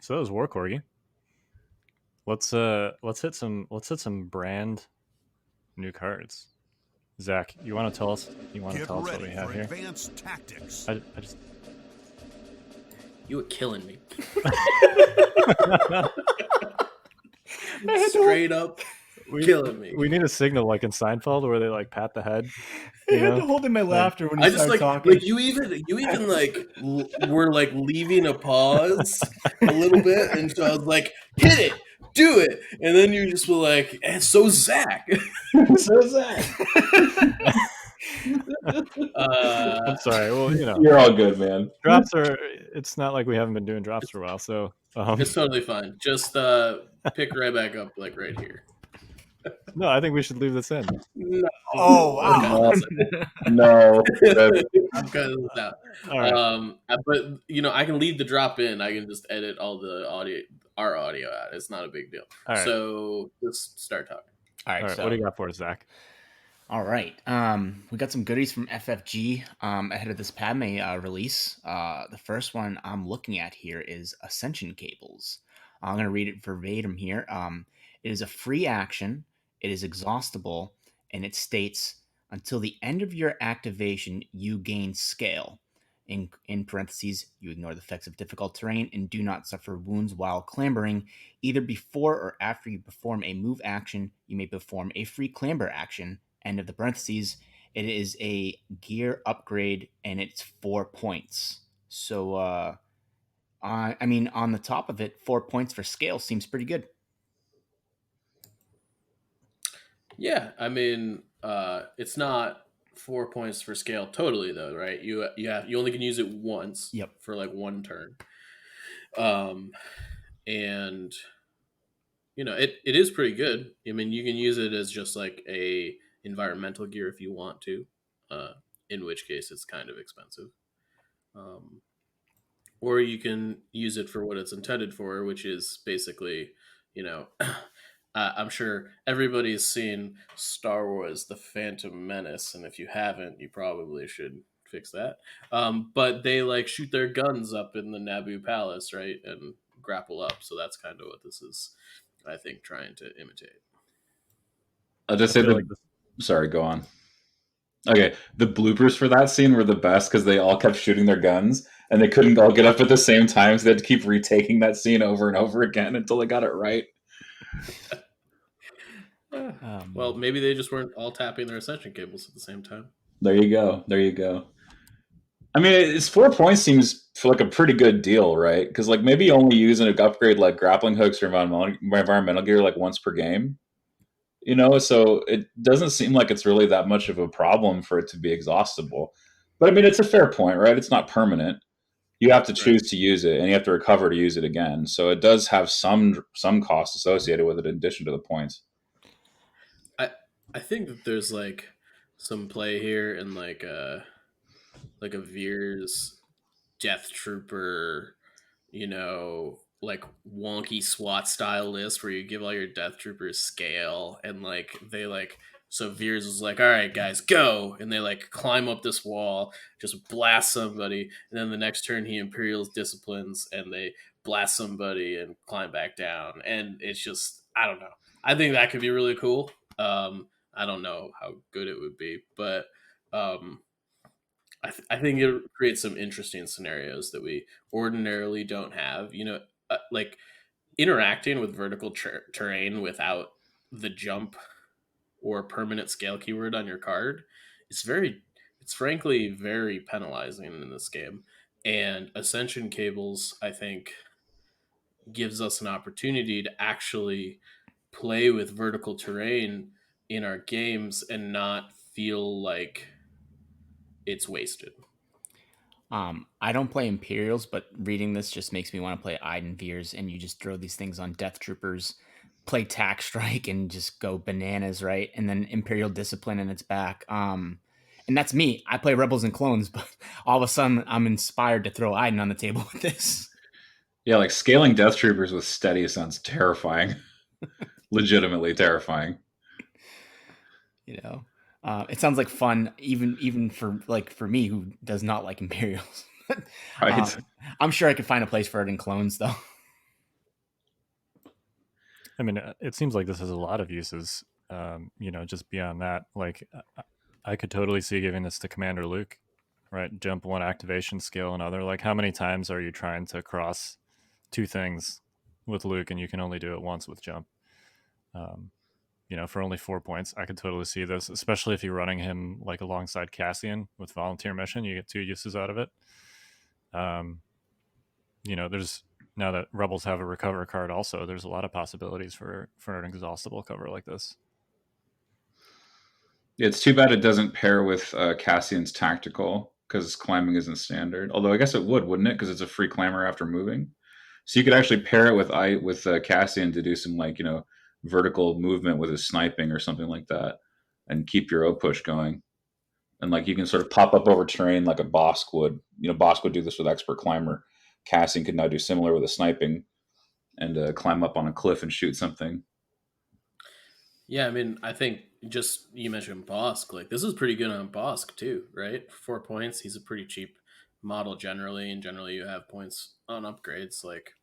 So that was War Corgi. Let's hit some brand new cards. Zach, you want to tell us? What we have here? Advanced tactics. I just. You were killing me. Straight up killing me. We need a signal like in Seinfeld where they like pat the head. I had to hold in my laughter when you started talking. Like you even like were like leaving a pause a little bit, and so I was like, hit it, do it, and then you just were like, and so Zach. So Zach. I'm sorry. Well, You're all good, man. drops are. It's not like we haven't been doing drops for a while, so It's totally fine. Just pick right back up, like right here. no, I think we should leave this in. No. Oh, wow. No. I'm cutting this out. All right. But I can leave the drop in. I can just edit all the our audio out. It's not a big deal. All right. So just start talking. All right. All right. So, What do you got for us, Zach? all right. We got some goodies from FFG ahead of this Padme release. The first one I'm looking at here is Ascension Cables. I'm going to read it verbatim here. It is a free action, it is exhaustible, and it states until the end of your activation, you gain scale. In parentheses, you ignore the effects of difficult terrain and do not suffer wounds while clambering. Either before or after you perform a move action, you may perform a free clamber action. End of the parentheses. It is a gear upgrade and it's 4 points. So, I mean, on the top of it, 4 points for scale seems pretty good. Yeah, I mean, it's not 4 points for scale totally though, right? You only can use it once. Yep. For like one turn. And it is pretty good. I mean, you can use it as just like a environmental gear if you want to. In which case, it's kind of expensive. Or you can use it for what it's intended for, which is basically, I'm sure everybody's seen Star Wars: The Phantom Menace, and if you haven't, you probably should fix that. But they like shoot their guns up in the Naboo Palace, right, and grapple up. So that's kind of what this is, I think, trying to imitate. I'll just say sorry, go on. Okay, the bloopers for that scene were the best because they all kept shooting their guns and they couldn't all get up at the same time, so they had to keep retaking that scene over and over again until they got it right. Well, maybe they just weren't all tapping their ascension cables at the same time. There you go. I mean, it's 4 points seems like a pretty good deal, right? Because like maybe only using an upgrade like grappling hooks or environmental gear like once per game. So it doesn't seem like it's really that much of a problem for it to be exhaustible. But I mean, it's a fair point, right? It's not permanent. You have to choose to use it, and you have to recover to use it again. So it does have some cost associated with it in addition to the points. I think that there's like some play here in like a Veer's Death Trooper, like wonky SWAT style list where you give all your Death Troopers scale and like they like. So Veers was like, all right, guys, go. And they like climb up this wall, just blast somebody. And then the next turn, he Imperials disciplines and they blast somebody and climb back down. And it's just, I don't know. I think that could be really cool. I don't know how good it would be, but I think it creates some interesting scenarios that we ordinarily don't have. Like interacting with vertical terrain without the jump or permanent scale keyword on your card it's frankly very penalizing in this game. And ascension cables, I think, gives us an opportunity to actually play with vertical terrain in our games and not feel like it's wasted. I don't play Imperials, but reading this just makes me want to play Iden Veers, and you just throw these things on Death Troopers, play Tack Strike, and just go bananas, right? And then Imperial Discipline, and it's back. And that's me. I play Rebels and Clones, but all of a sudden I'm inspired to throw Iden on the table with this. Yeah, like scaling Death Troopers with steady sounds terrifying. Legitimately terrifying. It sounds like fun, even for me who does not like Imperials. Right. I'm sure I could find a place for it in Clones, though. I mean, it seems like this has a lot of uses. Just beyond that, like I could totally see giving this to Commander Luke, right? Jump one, activation, scale another. Like, how many times are you trying to cross two things with Luke, and you can only do it once with jump? For only 4 points, I could totally see this, especially if you're running him like alongside Cassian with Volunteer Mission. You get two uses out of it. There's now that Rebels have a recover card also, there's a lot of possibilities for an exhaustible cover like this. It's too bad it doesn't pair with Cassian's tactical because climbing isn't standard. Although I guess it would, wouldn't it? Because it's a free climber after moving. So you could actually pair it with Cassian to do some vertical movement with his sniping or something like that, and keep your O push going. And like you can sort of pop up over terrain like a Bosk would. Bosk would do this with expert climber. Cassian could now do similar with a sniping and climb up on a cliff and shoot something. Yeah, I mean, I think just you mentioned Bosk. Like this is pretty good on Bosk too, right? 4 points. He's a pretty cheap model generally, and generally you have points on upgrades. Like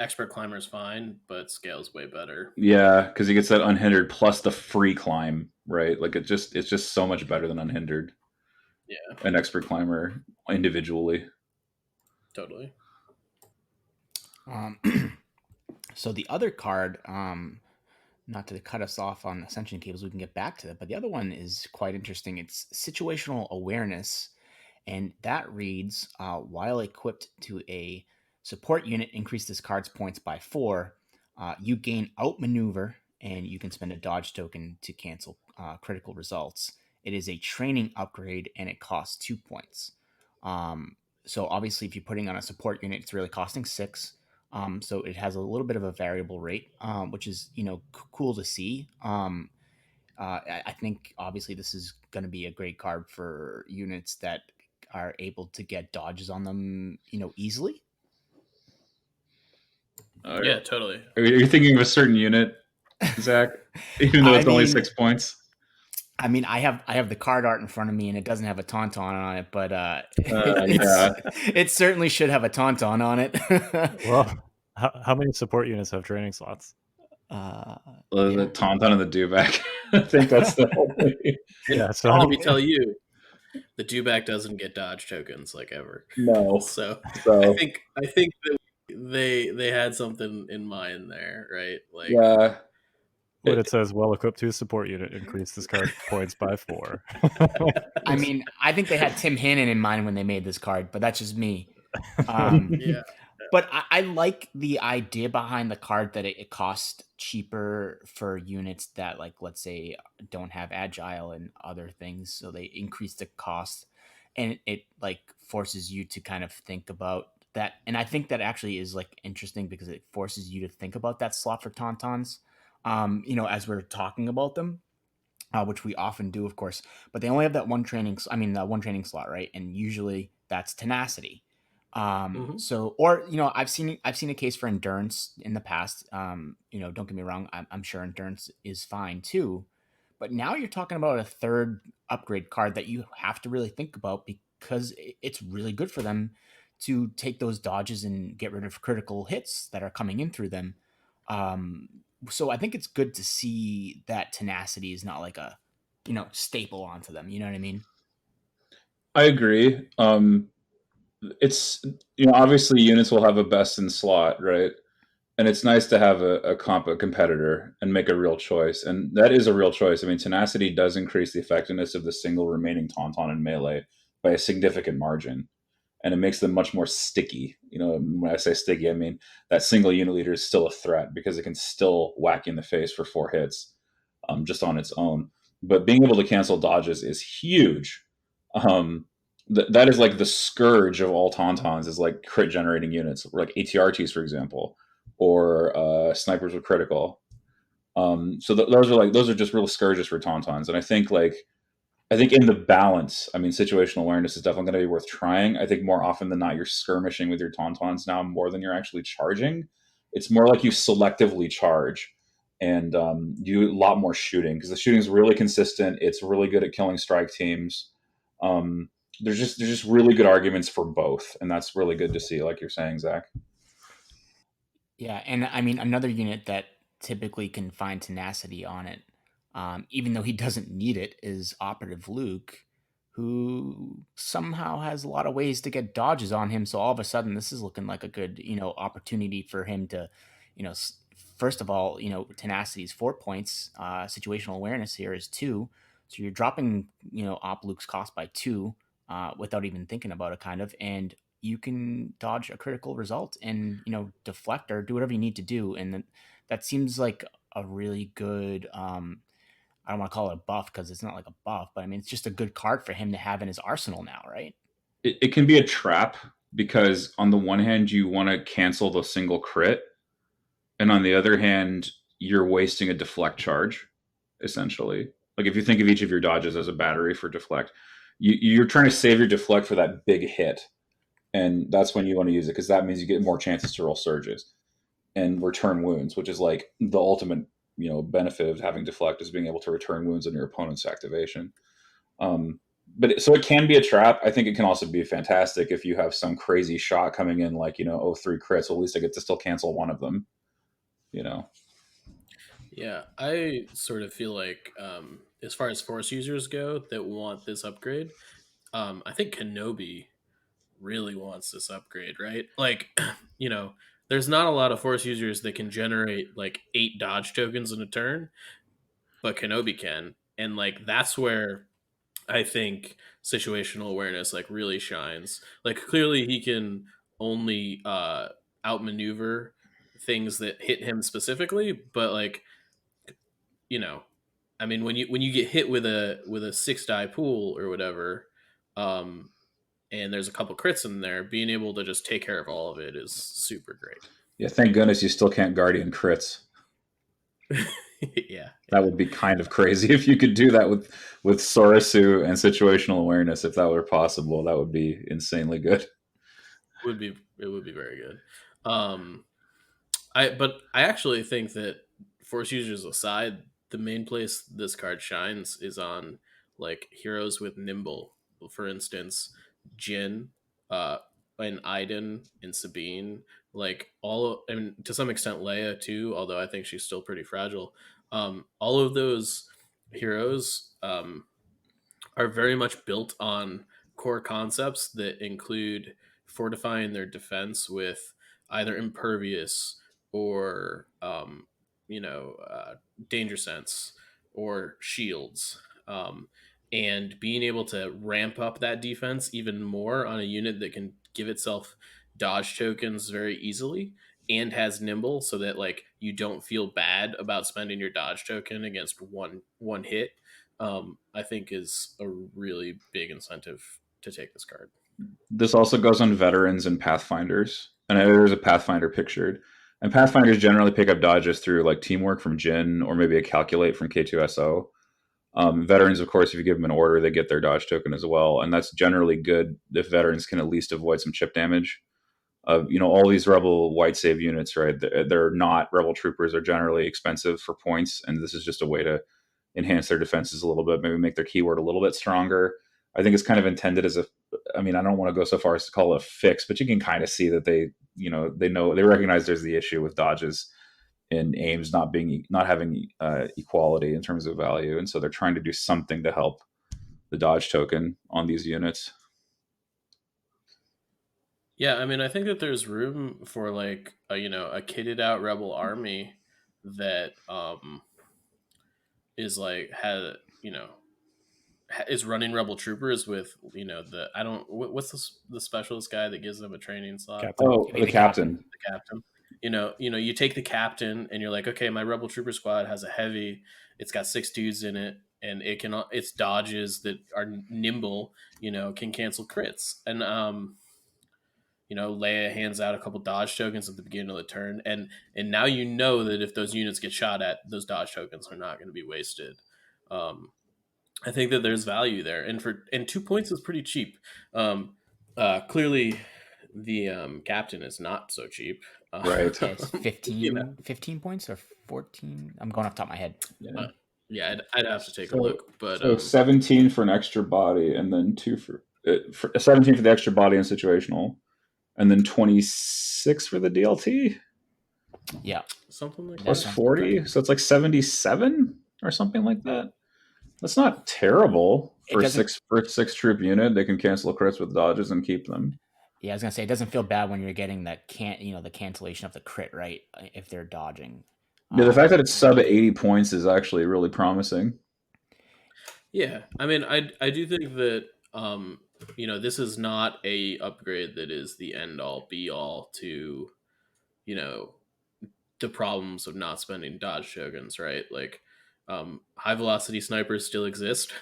expert climber is fine, but scale's way better. Yeah, because he gets that unhindered plus the free climb, right? Like it's just so much better than unhindered. Yeah, An expert climber individually. totally. So the other card, not to cut us off on ascension cables, we can get back to that, but the other one is quite interesting. It's situational awareness, and that reads, while equipped to a support unit, increase this card's points by 4. You gain outmaneuver, and you can spend a dodge token to cancel critical results. It is a training upgrade, and it costs 2 points. So obviously, if you're putting on a support unit, it's really costing 6. So it has a little bit of a variable rate, which is cool to see. I think obviously this is going to be a great card for units that are able to get dodges on them, easily. Yeah, totally. Are you thinking of a certain unit, Zach? Even though it's only 6 points. I mean, I have the card art in front of me, and it doesn't have a tauntaun on it, but it certainly should have a tauntaun on it. Well, how many support units have training slots? The tauntaun and the dewback. I think that's the whole thing. Yeah, so let me tell you, the dewback doesn't get dodge tokens like ever. No. So I think that they had something in mind there, right? Like, yeah. When it says well equipped to support unit, increase this card points by 4. I mean, I think they had Tim Hannon in mind when they made this card, but that's just me. Yeah. But I like the idea behind the card that it costs cheaper for units that, like, let's say, don't have agile and other things. So they increase the cost, and it like forces you to kind of think about that. And I think that actually is like interesting because it forces you to think about that slot for tauntauns. As we're talking about them, which we often do, of course. But they only have that one training. That one training slot, right? And usually that's tenacity. So, or I've seen a case for endurance in the past. Don't get me wrong, I'm sure endurance is fine too, but now you're talking about a third upgrade card that you have to really think about because it's really good for them to take those dodges and get rid of critical hits that are coming in through them. So I think it's good to see that tenacity is not like a staple onto them. You know what I mean? I agree. It's obviously units will have a best in slot, right? And it's nice to have a competitor and make a real choice, and that is a real choice. I mean, tenacity does increase the effectiveness of the single remaining tauntaun in melee by a significant margin, and it makes them much more sticky. When I say sticky, I mean that single unit leader is still a threat because it can still whack you in the face for 4 hits, just on its own. But being able to cancel dodges is huge. That is like the scourge of all tauntauns is like crit generating units, like ATRTs, for example, or snipers with critical. So those are just real scourges for tauntauns, and I think in the balance, I mean, situational awareness is definitely going to be worth trying. I think more often than not, you're skirmishing with your tauntauns now more than you're actually charging. It's more like you selectively charge and you do a lot more shooting because the shooting is really consistent. It's really good at killing strike teams. There's just really good arguments for both, and that's really good to see, like you're saying, Zach. Yeah, and I mean another unit that typically can find tenacity on it, even though he doesn't need it, is Operative Luke, who somehow has a lot of ways to get dodges on him. So all of a sudden, this is looking like a good opportunity for him to, first of all, tenacity is 4 points. Situational awareness here is 2, so you're dropping Op Luke's cost by 2 without even thinking about it, kind of, and you can dodge a critical result and deflect or do whatever you need to do, and that seems like a really good I don't want to call it a buff because it's not like a buff, but I mean it's just a good card for him to have in his arsenal now, right? It can be a trap because on the one hand you want to cancel the single crit, and on the other hand you're wasting a deflect charge, essentially. Like if you think of each of your dodges as a battery for deflect, you're trying to save your deflect for that big hit, and that's when you want to use it because that means you get more chances to roll surges and return wounds, which is like the ultimate benefit of having deflect is being able to return wounds on your opponent's activation. but so it can be a trap. I think it can also be fantastic if you have some crazy shot coming in, like, 3 crits. Well, at least I get to still cancel one of them. Yeah, I sort of feel like as far as Force users go that want this upgrade, I think Kenobi really wants this upgrade, right? Like, there's not a lot of Force users that can generate like 8 dodge tokens in a turn, but Kenobi can. And like that's where I think situational awareness like really shines. Like clearly he can only outmaneuver things that hit him specifically, but like, you know, I mean when you get hit with a 6 die pool or whatever, and there's a couple crits in there, being able to just take care of all of it is super great. Yeah, thank goodness you still can't Guardian crits. Yeah. That would be kind of crazy if you could do that with Sorasu and situational awareness. If that were possible, that would be insanely good. It would be very good. But I actually think that Force users aside, the main place this card shines is on like heroes with nimble. For instance, Jin, uh, and Iden and Sabine, like I mean, to some extent Leia too, although I think she's still pretty fragile. All of those heroes are very much built on core concepts that include fortifying their defense with either impervious or danger sense or shields, and being able to ramp up that defense even more on a unit that can give itself dodge tokens very easily and has nimble so that like you don't feel bad about spending your dodge token against one hit, I think is a really big incentive to take this card. This also goes on veterans and pathfinders, and there's a pathfinder pictured. And pathfinders generally pick up dodges through like teamwork from Jin or maybe a calculate from K2SO. Veterans, of course, if you give them an order, they get their dodge token as well, and that's generally good if veterans can at least avoid some chip damage. All these rebel white save units, right? They're not rebel troopers. Are generally expensive for points, and this is just a way to enhance their defenses a little bit, maybe make their keyword a little bit stronger. I think it's kind of intended as I don't want to go so far as to call it a fix, but you can kind of see that they recognize there's the issue with dodges in aims not having equality in terms of value, and so they're trying to do something to help the dodge token on these units. Yeah, I mean, I think that there's room for like a kitted out rebel army that is like is running rebel troopers with what's the specialist guy that gives them a training slot? Captain. Oh, the captain. The captain. You take the captain and you're like, okay, my rebel trooper squad has a heavy, it's got 6 dudes in it, and it's dodges that are nimble, can cancel crits. And Leia hands out a couple dodge tokens at the beginning of the turn, and now that if those units get shot at, those dodge tokens are not going to be wasted. I think that there's value there, and 2 points is pretty cheap. Clearly, the captain is not so cheap. Right. Yeah, it's 15, 15 points or 14. I'm going off the top of my head. Yeah, I'd have to take a look. But so 17 for an extra body, and then 2 for 17 for the extra body and situational, and then 26 for the DLT. Yeah, something like plus that. 40, so it's like 77 or something like that. That's not terrible for a 6 troop unit. They can cancel crits with dodges and keep them. Yeah, I was gonna say it doesn't feel bad when you're getting the cancellation of the crit, right? If they're dodging. Yeah, the fact that it's sub 80 points is actually really promising. Yeah, I mean, I do think that this is not a upgrade that is the end all be all to the problems of not spending dodge tokens, right? Like high velocity snipers still exist.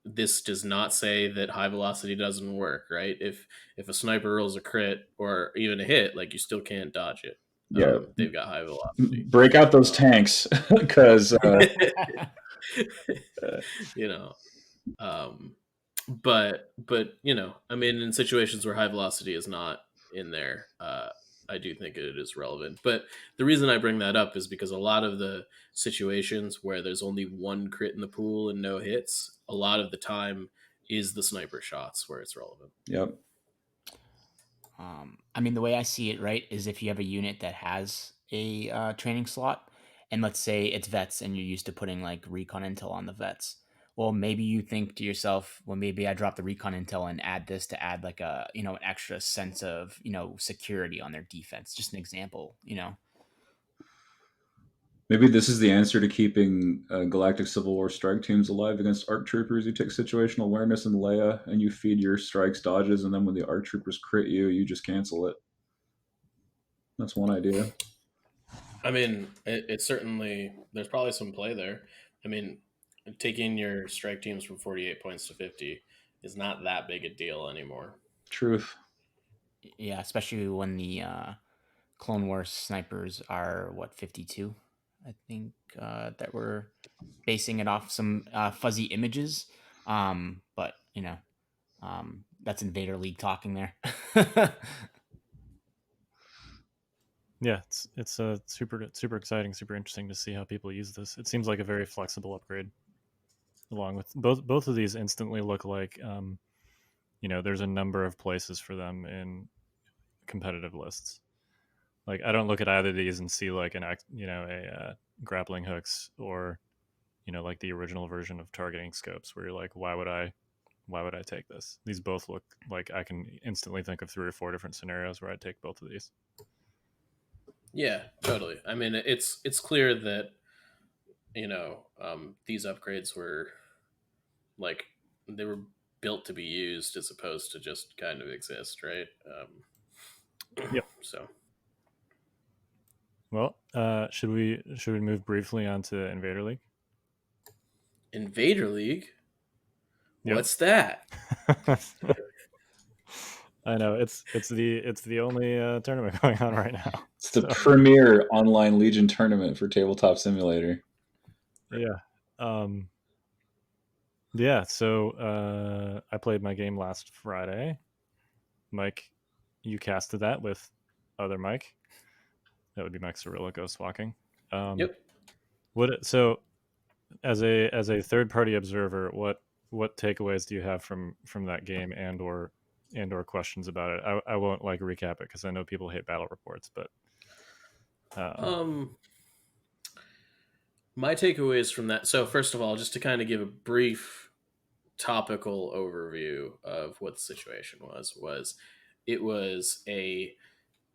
This does not say that high velocity doesn't work, right? If a sniper rolls a crit or even a hit, like you still can't dodge it. Yeah, they've got high velocity. Break out those tanks because but I mean, in situations where high velocity is not in there, I do think it is relevant. But the reason I bring that up is because a lot of the situations where there's only 1 crit in the pool and no hits, a lot of the time is the sniper shots where it's relevant. Yep. I mean, the way I see it, right, is if you have a unit that has a training slot, and let's say it's vets, and you're used to putting like recon intel on the vets. Well, maybe you think to yourself, well, maybe I drop the recon intel and add this to add like a an extra sense of security on their defense. Just an example, Maybe this is the answer to keeping Galactic Civil War strike teams alive against ARC troopers. You take situational awareness and Leia, and you feed your strikes dodges, and then when the ARC troopers crit you, you just cancel it. That's one idea. I mean, it's certainly, there's probably some play there. I mean, taking your strike teams from 48 points to 50 is not that big a deal anymore. Truth. Yeah, especially when the Clone Wars snipers are 52. I think that we're basing it off some fuzzy images, but that's Invader League talking there. Yeah, it's super exciting, super interesting to see how people use this. It seems like a very flexible upgrade. Along with both of these, instantly look like there's a number of places for them in competitive lists. Like I don't look at either of these and see like a grappling hooks or like the original version of targeting scopes where you're like, why would I take this? These both look like I can instantly think of 3 or 4 different scenarios where I'd take both of these. Yeah, totally. I mean, it's clear that these upgrades were like, they were built to be used as opposed to just kind of exist, right? Yep. So, well, should we move briefly onto Invader League? Invader League. Yep. What's that? I know it's the only tournament going on right now. It's the premier online Legion tournament for Tabletop Simulator. Yeah. Yeah, so I played my game last Friday. Mike, you casted that with other Mike. That would be Mike Cirillo ghost walking. Yep. So as a third party observer, what takeaways do you have from that game and or questions about it? I won't like recap it because I know people hate battle reports, but my takeaways from that. So first of all, just to kind of give a brief topical overview of what the situation was it was a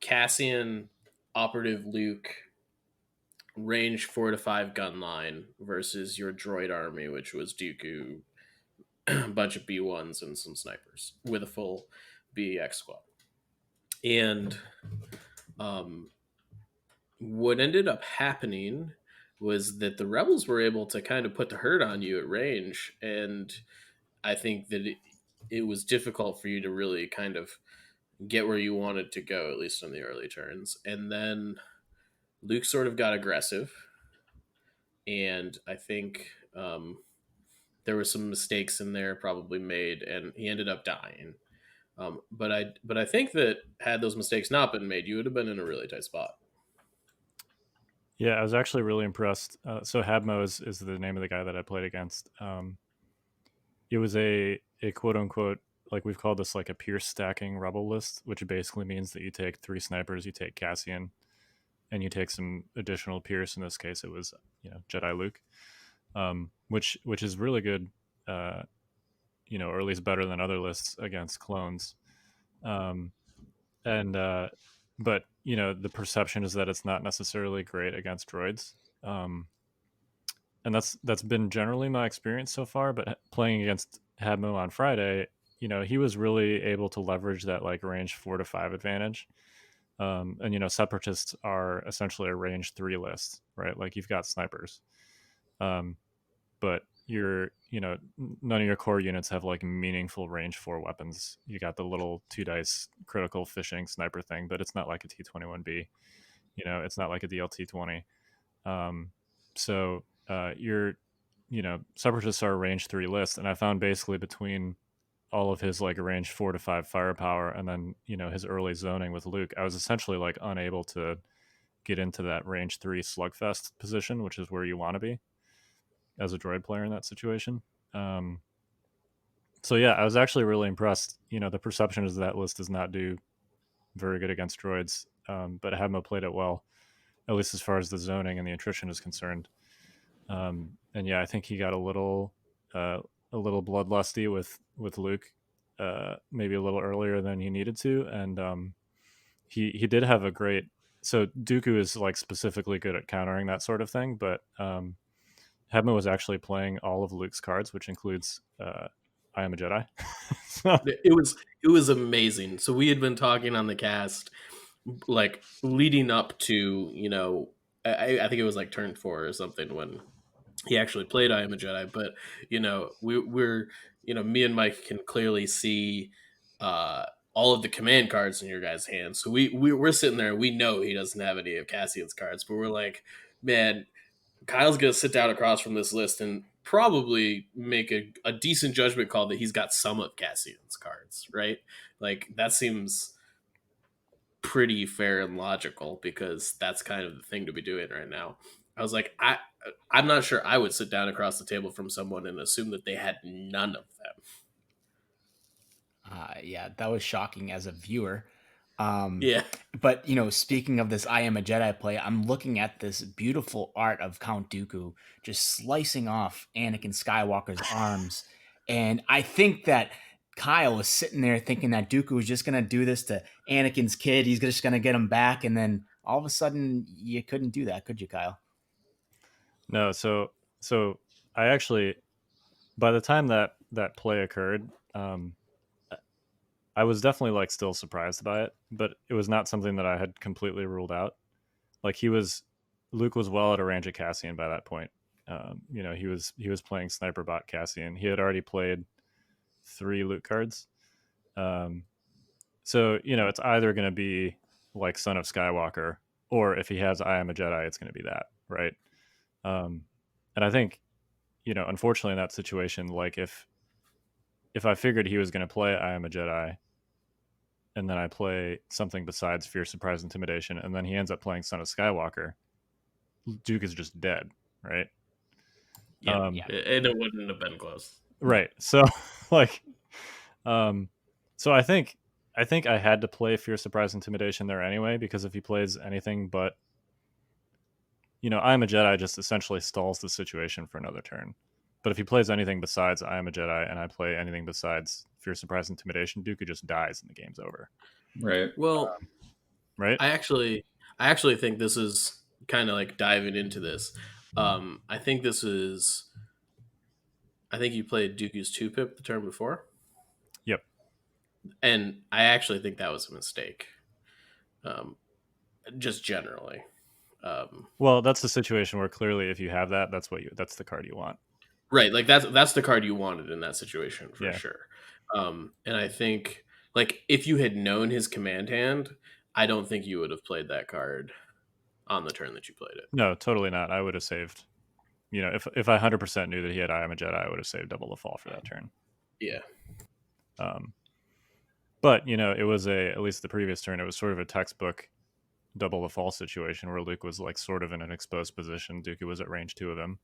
Cassian operative Luke range 4 to 5 gun line versus your droid army, which was Dooku, a bunch of B1s and some snipers with a full BEX squad. And what ended up happening was that the rebels were able to kind of put the hurt on you at range, and I think that it was difficult for you to really kind of get where you wanted to go, at least on the early turns. And then Luke sort of got aggressive, and I think there were some mistakes in there probably made, and he ended up dying. But I think that had those mistakes not been made, you would have been in a really tight spot. Yeah, I was actually really impressed. So Habmo is the name of the guy that I played against. It was a quote unquote, like we've called this like a Pierce stacking rebel list, which basically means that you take 3 snipers, you take Cassian, and you take some additional Pierce. In this case, it was Jedi Luke, which is really good, or at least better than other lists against clones. But the perception is that it's not necessarily great against droids, and that's been generally my experience so far. But playing against Habmo on Friday, he was really able to leverage that like range 4 to 5 advantage. And separatists are essentially a range 3 list, right? Like you've got snipers, but none of your core units have like meaningful range 4 weapons. You got the little 2 dice critical fishing sniper thing, but it's not like a T21B. It's not like a DLT20. So separatists are a range 3 list, and I found basically between all of his like range 4 to 5 firepower and then his early zoning with Luke, I was essentially like unable to get into that range 3 slugfest position, which is where you want to be as a droid player in that situation. So yeah, I was actually really impressed. The perception is that list does not do very good against droids, but Habmo played it well, at least as far as the zoning and the attrition is concerned. And yeah, I think he got uh, a little bloodlusty with Luke, maybe a little earlier than he needed to, and he did have a great. So Dooku is like specifically good at countering that sort of thing, but Hebma was actually playing all of Luke's cards, which includes I Am a Jedi. So, It was amazing. So we had been talking on the cast, like leading up to, I think it was like turn 4 or something when he actually played I Am a Jedi. But we're me and Mike can clearly see all of the command cards in your guys' hands. So we're sitting there. We know he doesn't have any of Cassian's cards, but we're like, man, Kyle's gonna sit down across from this list and probably make a decent judgment call that he's got some of Cassian's cards, right? Like that seems pretty fair and logical because that's kind of the thing to be doing right now. I was like, I'm not sure I would sit down across the table from someone and assume that they had none of them. Yeah, that was shocking as a viewer. Yeah. But speaking of this I Am a Jedi play, I'm looking at this beautiful art of Count Dooku just slicing off Anakin Skywalker's arms. And I think that Kyle was sitting there thinking that Dooku was just going to do this to Anakin's kid. He's just going to get him back. And then all of a sudden, you couldn't do that, could you, Kyle? no, so I actually, by the time that play occurred, I was definitely like still surprised by it, but it was not something that I had completely ruled out. Like Luke was well at a range of Cassian by that point. He was playing Sniper Bot Cassian. He had already played 3 Luke cards. So it's either going to be like Son of Skywalker, or if he has I Am a Jedi, it's going to be that, right? And I think unfortunately in that situation, like if I figured he was going to play I Am a Jedi, and then I play something besides Fear, Surprise, Intimidation, and then he ends up playing Son of Skywalker, Duke is just dead, right? Yeah, And it wouldn't have been close. Right. So like so I think I had to play Fear, Surprise, Intimidation there anyway, because if he plays anything but I Am a Jedi just essentially stalls the situation for another turn. But if he plays anything besides I Am a Jedi and I play anything besides Fear, Surprise, Intimidation, Dooku just dies and the game's over. Right. Well, right? I actually think this is kind of like diving into this. I think you played Dooku's 2-pip the turn before. Yep. And I actually think that was a mistake. Just generally. Well, that's the situation where clearly if you have that, that's the card you want. Right, like that's the card you wanted in that situation for sure. And I think like if you had known his command hand, I don't think you would have played that card on the turn that you played it. No, totally not. I would have saved. If I 100% knew that he had I Am a Jedi, I would have saved Double the Fall for that turn. Yeah. But it was at least the previous turn, it was sort of a textbook Double the Fall situation where Luke was like sort of in an exposed position. Dooku was at range 2 of him.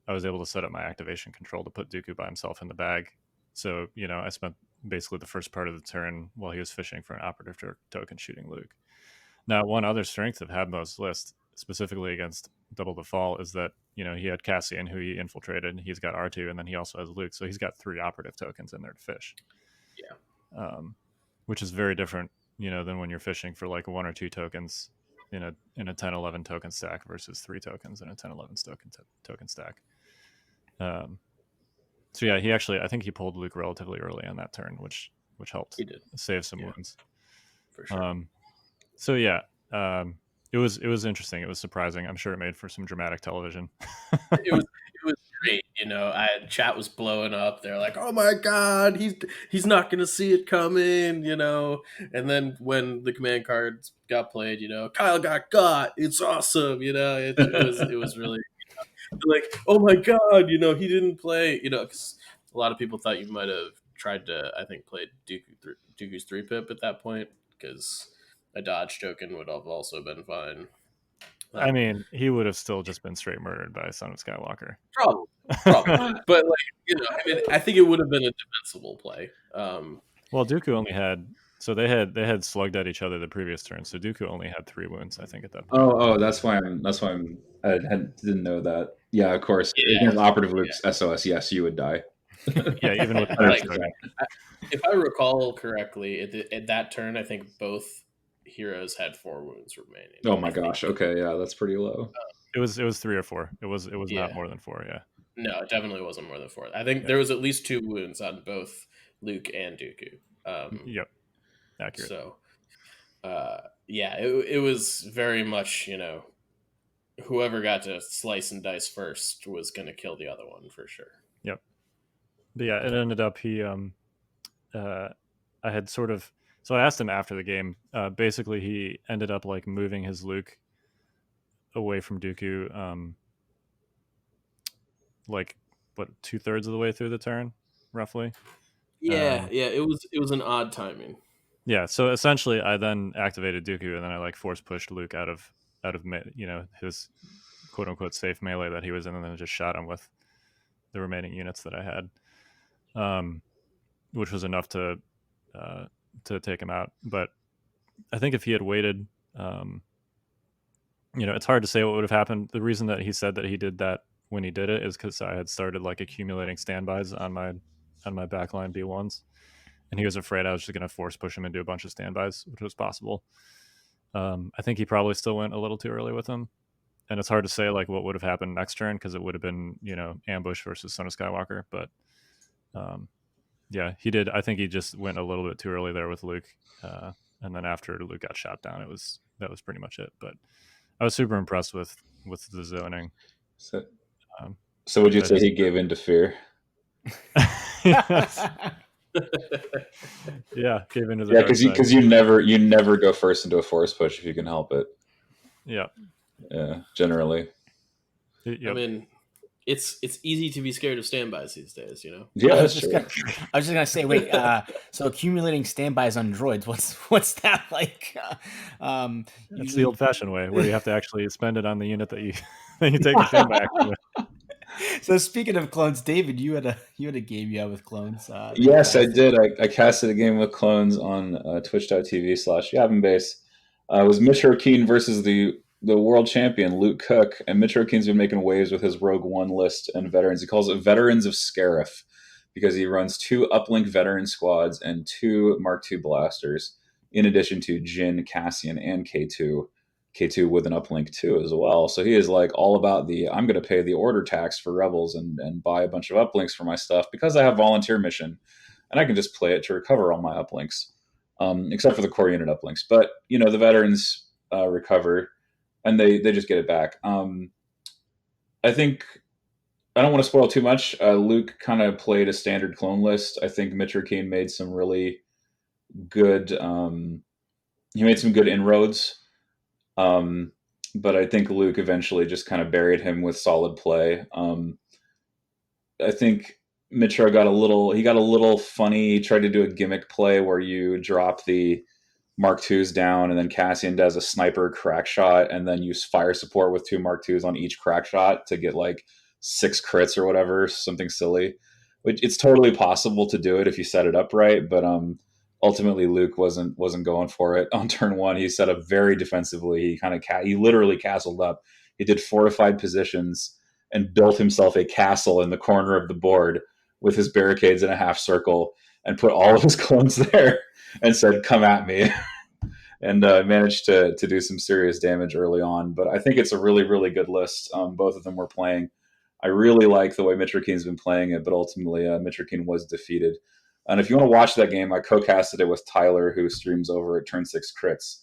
I was able to set up my activation control to put Dooku by himself in the bag. So, I spent basically the first part of the turn while he was fishing for an operative token shooting Luke. Now, one other strength of Habmo's list, specifically against Double the Fall, is that, he had Cassian, who he infiltrated. He's got R2, and then he also has Luke. So he's got 3 operative tokens in there to fish. Yeah. Which is very different, than when you're fishing for like 1 or 2 tokens in a 10-11 token stack versus 3 tokens in a 10-11 token stack. So yeah, I think he pulled Luke relatively early on that turn, which helped save some wounds. For sure. So yeah, it was interesting. It was surprising. I'm sure it made for some dramatic television. It was great. Chat was blowing up. They're like, "Oh my god, he's not going to see it coming," And then when the command cards got played, Kyle got. It's awesome. It was really like, "Oh my god, he didn't play." Because a lot of people thought you might have tried to, I think, play Dooku's 3-pip at that point because a dodge token would have also been fine. I mean, he would have still just been straight murdered by Son of Skywalker. Probably, but I mean, I think it would have been a defensible play. Well, Dooku only had they had slugged at each other the previous turn, so Dooku only had 3 wounds, I think, at that point. Oh, that's why I didn't know that. Yeah, of course. Against Operative Luke's SOS, yes, you would die. Yeah, even with if I recall correctly, at that turn, I think both heroes had 4 wounds remaining. Oh my gosh. Okay, yeah, that's pretty low. It was 3 or 4. It was not more than 4. Yeah. No, it definitely wasn't more than 4. I think there was at least 2 wounds on both Luke and Dooku. Yep. Accurate. So, it was very much, whoever got to slice and dice first was going to kill the other one for sure. Yep. But yeah, it ended up I had sort of, so I asked him after the game. Basically, he ended up like moving his Luke away from Dooku, like what 2/3 of the way through the turn, roughly. Yeah, it was an odd timing. Yeah, so essentially, I then activated Dooku, and then I like force pushed Luke out of his quote unquote safe melee that he was in, and then just shot him with the remaining units that I had, which was enough to take him out. But I think if he had waited, it's hard to say what would have happened. The reason that he said that he did that when he did it is because I had started like accumulating standbys on my backline B1s, and he was afraid I was just going to force push him into a bunch of standbys, which was possible. I think he probably still went a little too early with him, and it's hard to say like what would have happened next turn because it would have been ambush versus Son of Skywalker. But yeah, he did. I think he just went a little bit too early there with Luke, and then after Luke got shot down, that was pretty much it. But I was super impressed with the zoning. So would you say he gave in to fear? Yeah, gave into the because you never go first into a force push if you can help it. Yeah, generally. Yep. I mean, it's easy to be scared of standbys these days, Yeah, I was just gonna say, wait. So accumulating standbys on droids, what's that like? It's the old-fashioned way, where you have to actually spend it on the unit that you take a standby action with. So speaking of clones, David, you had a game you had with clones. Yes, I did. I casted a game with clones on twitch.tv/YavinBase. It was Mitch Harkeen versus the world champion Luke Cook, and Mitch Harkeen's been making waves with his Rogue One list and veterans. He calls it Veterans of Scarif because he runs 2 uplink veteran squads and 2 Mark II blasters, in addition to Jyn, Cassian, and K2 with an uplink too as well. So he is like all about I'm going to pay the order tax for rebels and buy a bunch of uplinks for my stuff because I have volunteer mission and I can just play it to recover all my uplinks, except for the core unit uplinks. But the veterans recover and they just get it back. I think I don't want to spoil too much. Luke kind of played a standard clone list. I think Mitch Harkeen made some really good. He made some good inroads. But I think Luke eventually just kind of buried him with solid play. I think Mitra got a little funny. He tried to do a gimmick play where you drop the Mark IIs down and then Cassian does a sniper crack shot and then use fire support with 2 Mark IIs on each crack shot to get like 6 crits or whatever, something silly. Which it's totally possible to do it if you set it up right, but ultimately, Luke wasn't going for it on turn 1. He set up very defensively. He literally castled up. He did fortified positions and built himself a castle in the corner of the board with his barricades in a half circle and put all of his clones there and said, "Come at me," and managed to do some serious damage early on. But I think it's a really, really good list. Both of them were playing. I really like the way Mitch Harkeen's been playing it, but ultimately Mitch Harkeen was defeated. And if you want to watch that game, I co-casted it with Tyler, who streams over at Turn 6 Crits,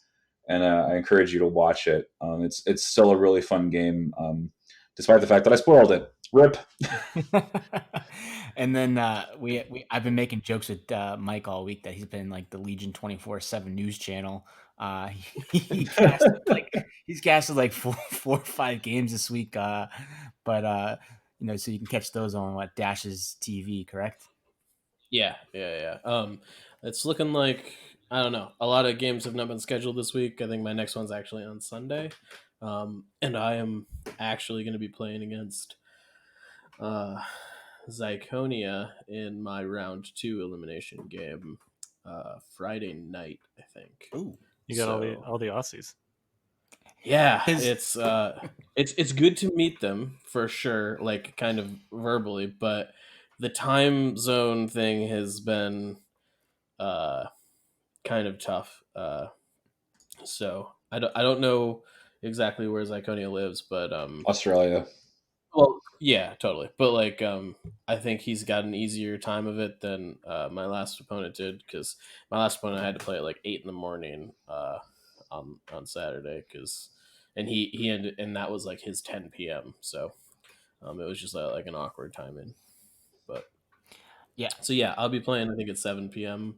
and I encourage you to watch it. It's still a really fun game, despite the fact that I spoiled it. Rip. And then I've been making jokes with Mike all week that he's been like the Legion 24/7 news channel. He's casted like 4 or 5 games this week, but so you can catch those on Dash's TV, correct? Yeah. It's looking like, I don't know, a lot of games have not been scheduled this week. I think my next one's actually on Sunday. And I am actually going to be playing against Zyconia in my round 2 elimination game Friday night, I think. Ooh. You got all the Aussies. Yeah, it's good to meet them for sure, like kind of verbally, but the time zone thing has been kind of tough. So I don't know exactly where Zyconia lives, but Australia. well, yeah, totally. But like, I think he's got an easier time of it than my last opponent did, because my last opponent I had to play at like 8 in the morning on Saturday, and he ended, and that was like his 10 p.m. So it was just like an awkward timing. But Yeah. so yeah, I'll be playing. I think at 7 p.m.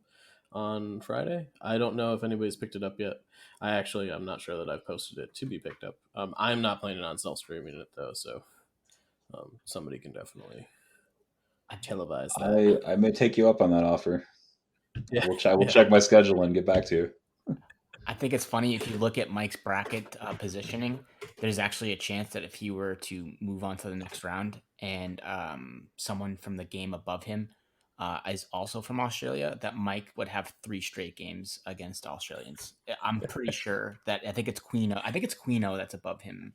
on Friday. I don't know if anybody's picked it up yet. I'm not sure that I've posted it to be picked up. I'm not planning on self streaming it though, so somebody can definitely televise that. I may take you up on that offer. Yeah, We'll check my schedule and get back to you. I think it's funny if you look at Mike's bracket positioning. There's actually a chance that if he were to move on to the next round, and someone from the game above him is also from Australia, that Mike would have 3 straight games against Australians. I'm pretty sure that I think it's Queeno that's above him.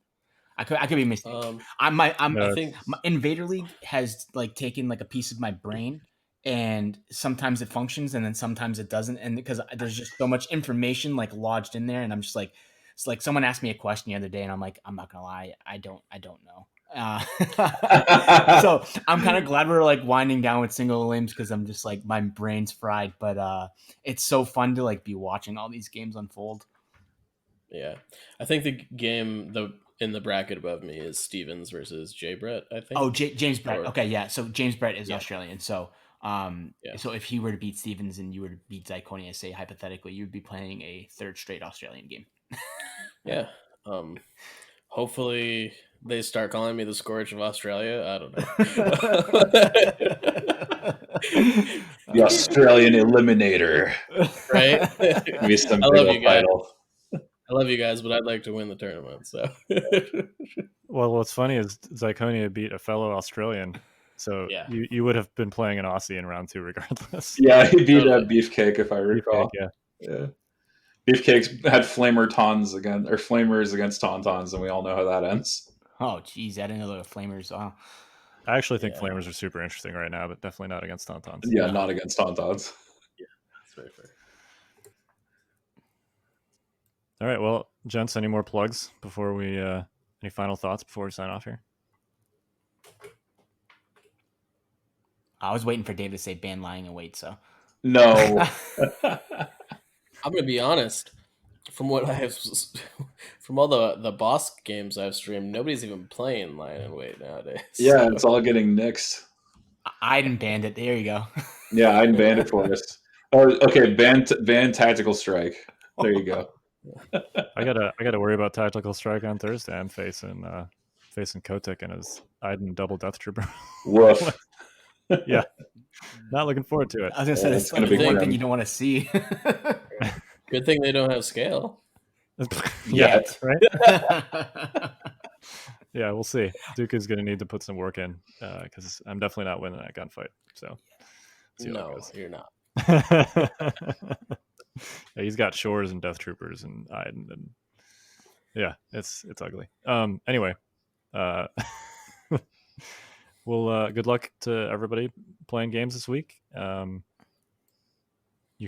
I could be mistaken. I think My Invader League has like taken like a piece of my brain, and sometimes it functions and then sometimes it doesn't, and because there's just so much information like lodged in there, and I'm just like, it's like someone asked me a question the other day and I'm like, I'm not gonna lie, I don't know. So I'm kind of glad we're like winding down with single limbs, because I'm just like, my brain's fried, but it's so fun to like be watching all these games unfold. Yeah, I think the game in the bracket above me is Stevens versus Jay Brett. I think. Oh, James Brett. Or- Okay, yeah. So James Brett is Yeah. Australian. So, Yeah. so if he were to beat Stevens and you were to beat Zyconia, say hypothetically, you would be playing a 3rd straight Australian game. Yeah. Hopefully they start calling me the Scourge of Australia. I don't know. The Australian Eliminator. Right? Give me some I big love old you guys. title. I love you guys, but I'd like to win the tournament. So. Well, what's funny is Zyconia beat a fellow Australian, so Yeah. you would have been playing an Aussie in round 2 regardless. Yeah, he beat Totally. Beefcake, if I recall. Beefcake, Yeah. Beefcake's had flamers against Tauntauns, and we all know how that ends. Oh, geez, I didn't know there were flamers. Wow. I actually think Yeah. Flamers are super interesting right now, but definitely not against Tauntauns. Yeah, No. not against Tauntauns. That's very fair. All right, well, gents, any more plugs before we any final thoughts before we sign off here? I was waiting for Dave to say ban lying in wait. So No. I'm gonna be honest. From what I have, from all the boss games I've streamed, nobody's even playing Lion and Wait nowadays. Yeah, So- it's all getting nixed. I didn't ban it. There you go. Yeah, I banned it for us. Or okay, ban Tactical Strike. There you go. I gotta worry about Tactical Strike on Thursday. I'm facing Kotick and his Iden double Death Trooper. Woof. Yeah, not looking forward to it. I was gonna say, It's that's gonna like be one grim. thing you don't want to see. Good thing they don't have scale. Yeah, Yet. right. Yeah, we'll see. Duke is gonna need to put some work in because I'm definitely not winning that gunfight. So see how that No, goes. you're not. Yeah, he's got Shores and Death Troopers and Iden, and yeah, it's ugly. Anyway, well, good luck to everybody playing games this week. You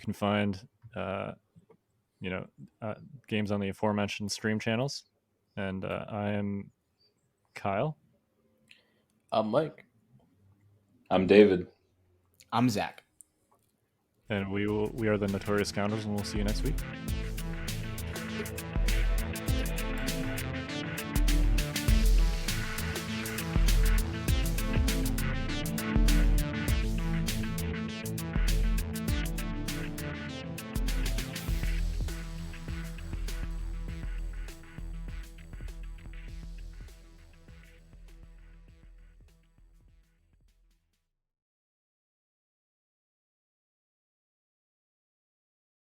can find games on the aforementioned stream channels, and I am Kyle. I'm Mike. I'm David. I'm Zach. And we are the Notorious Scoundrels, and we'll see you next week.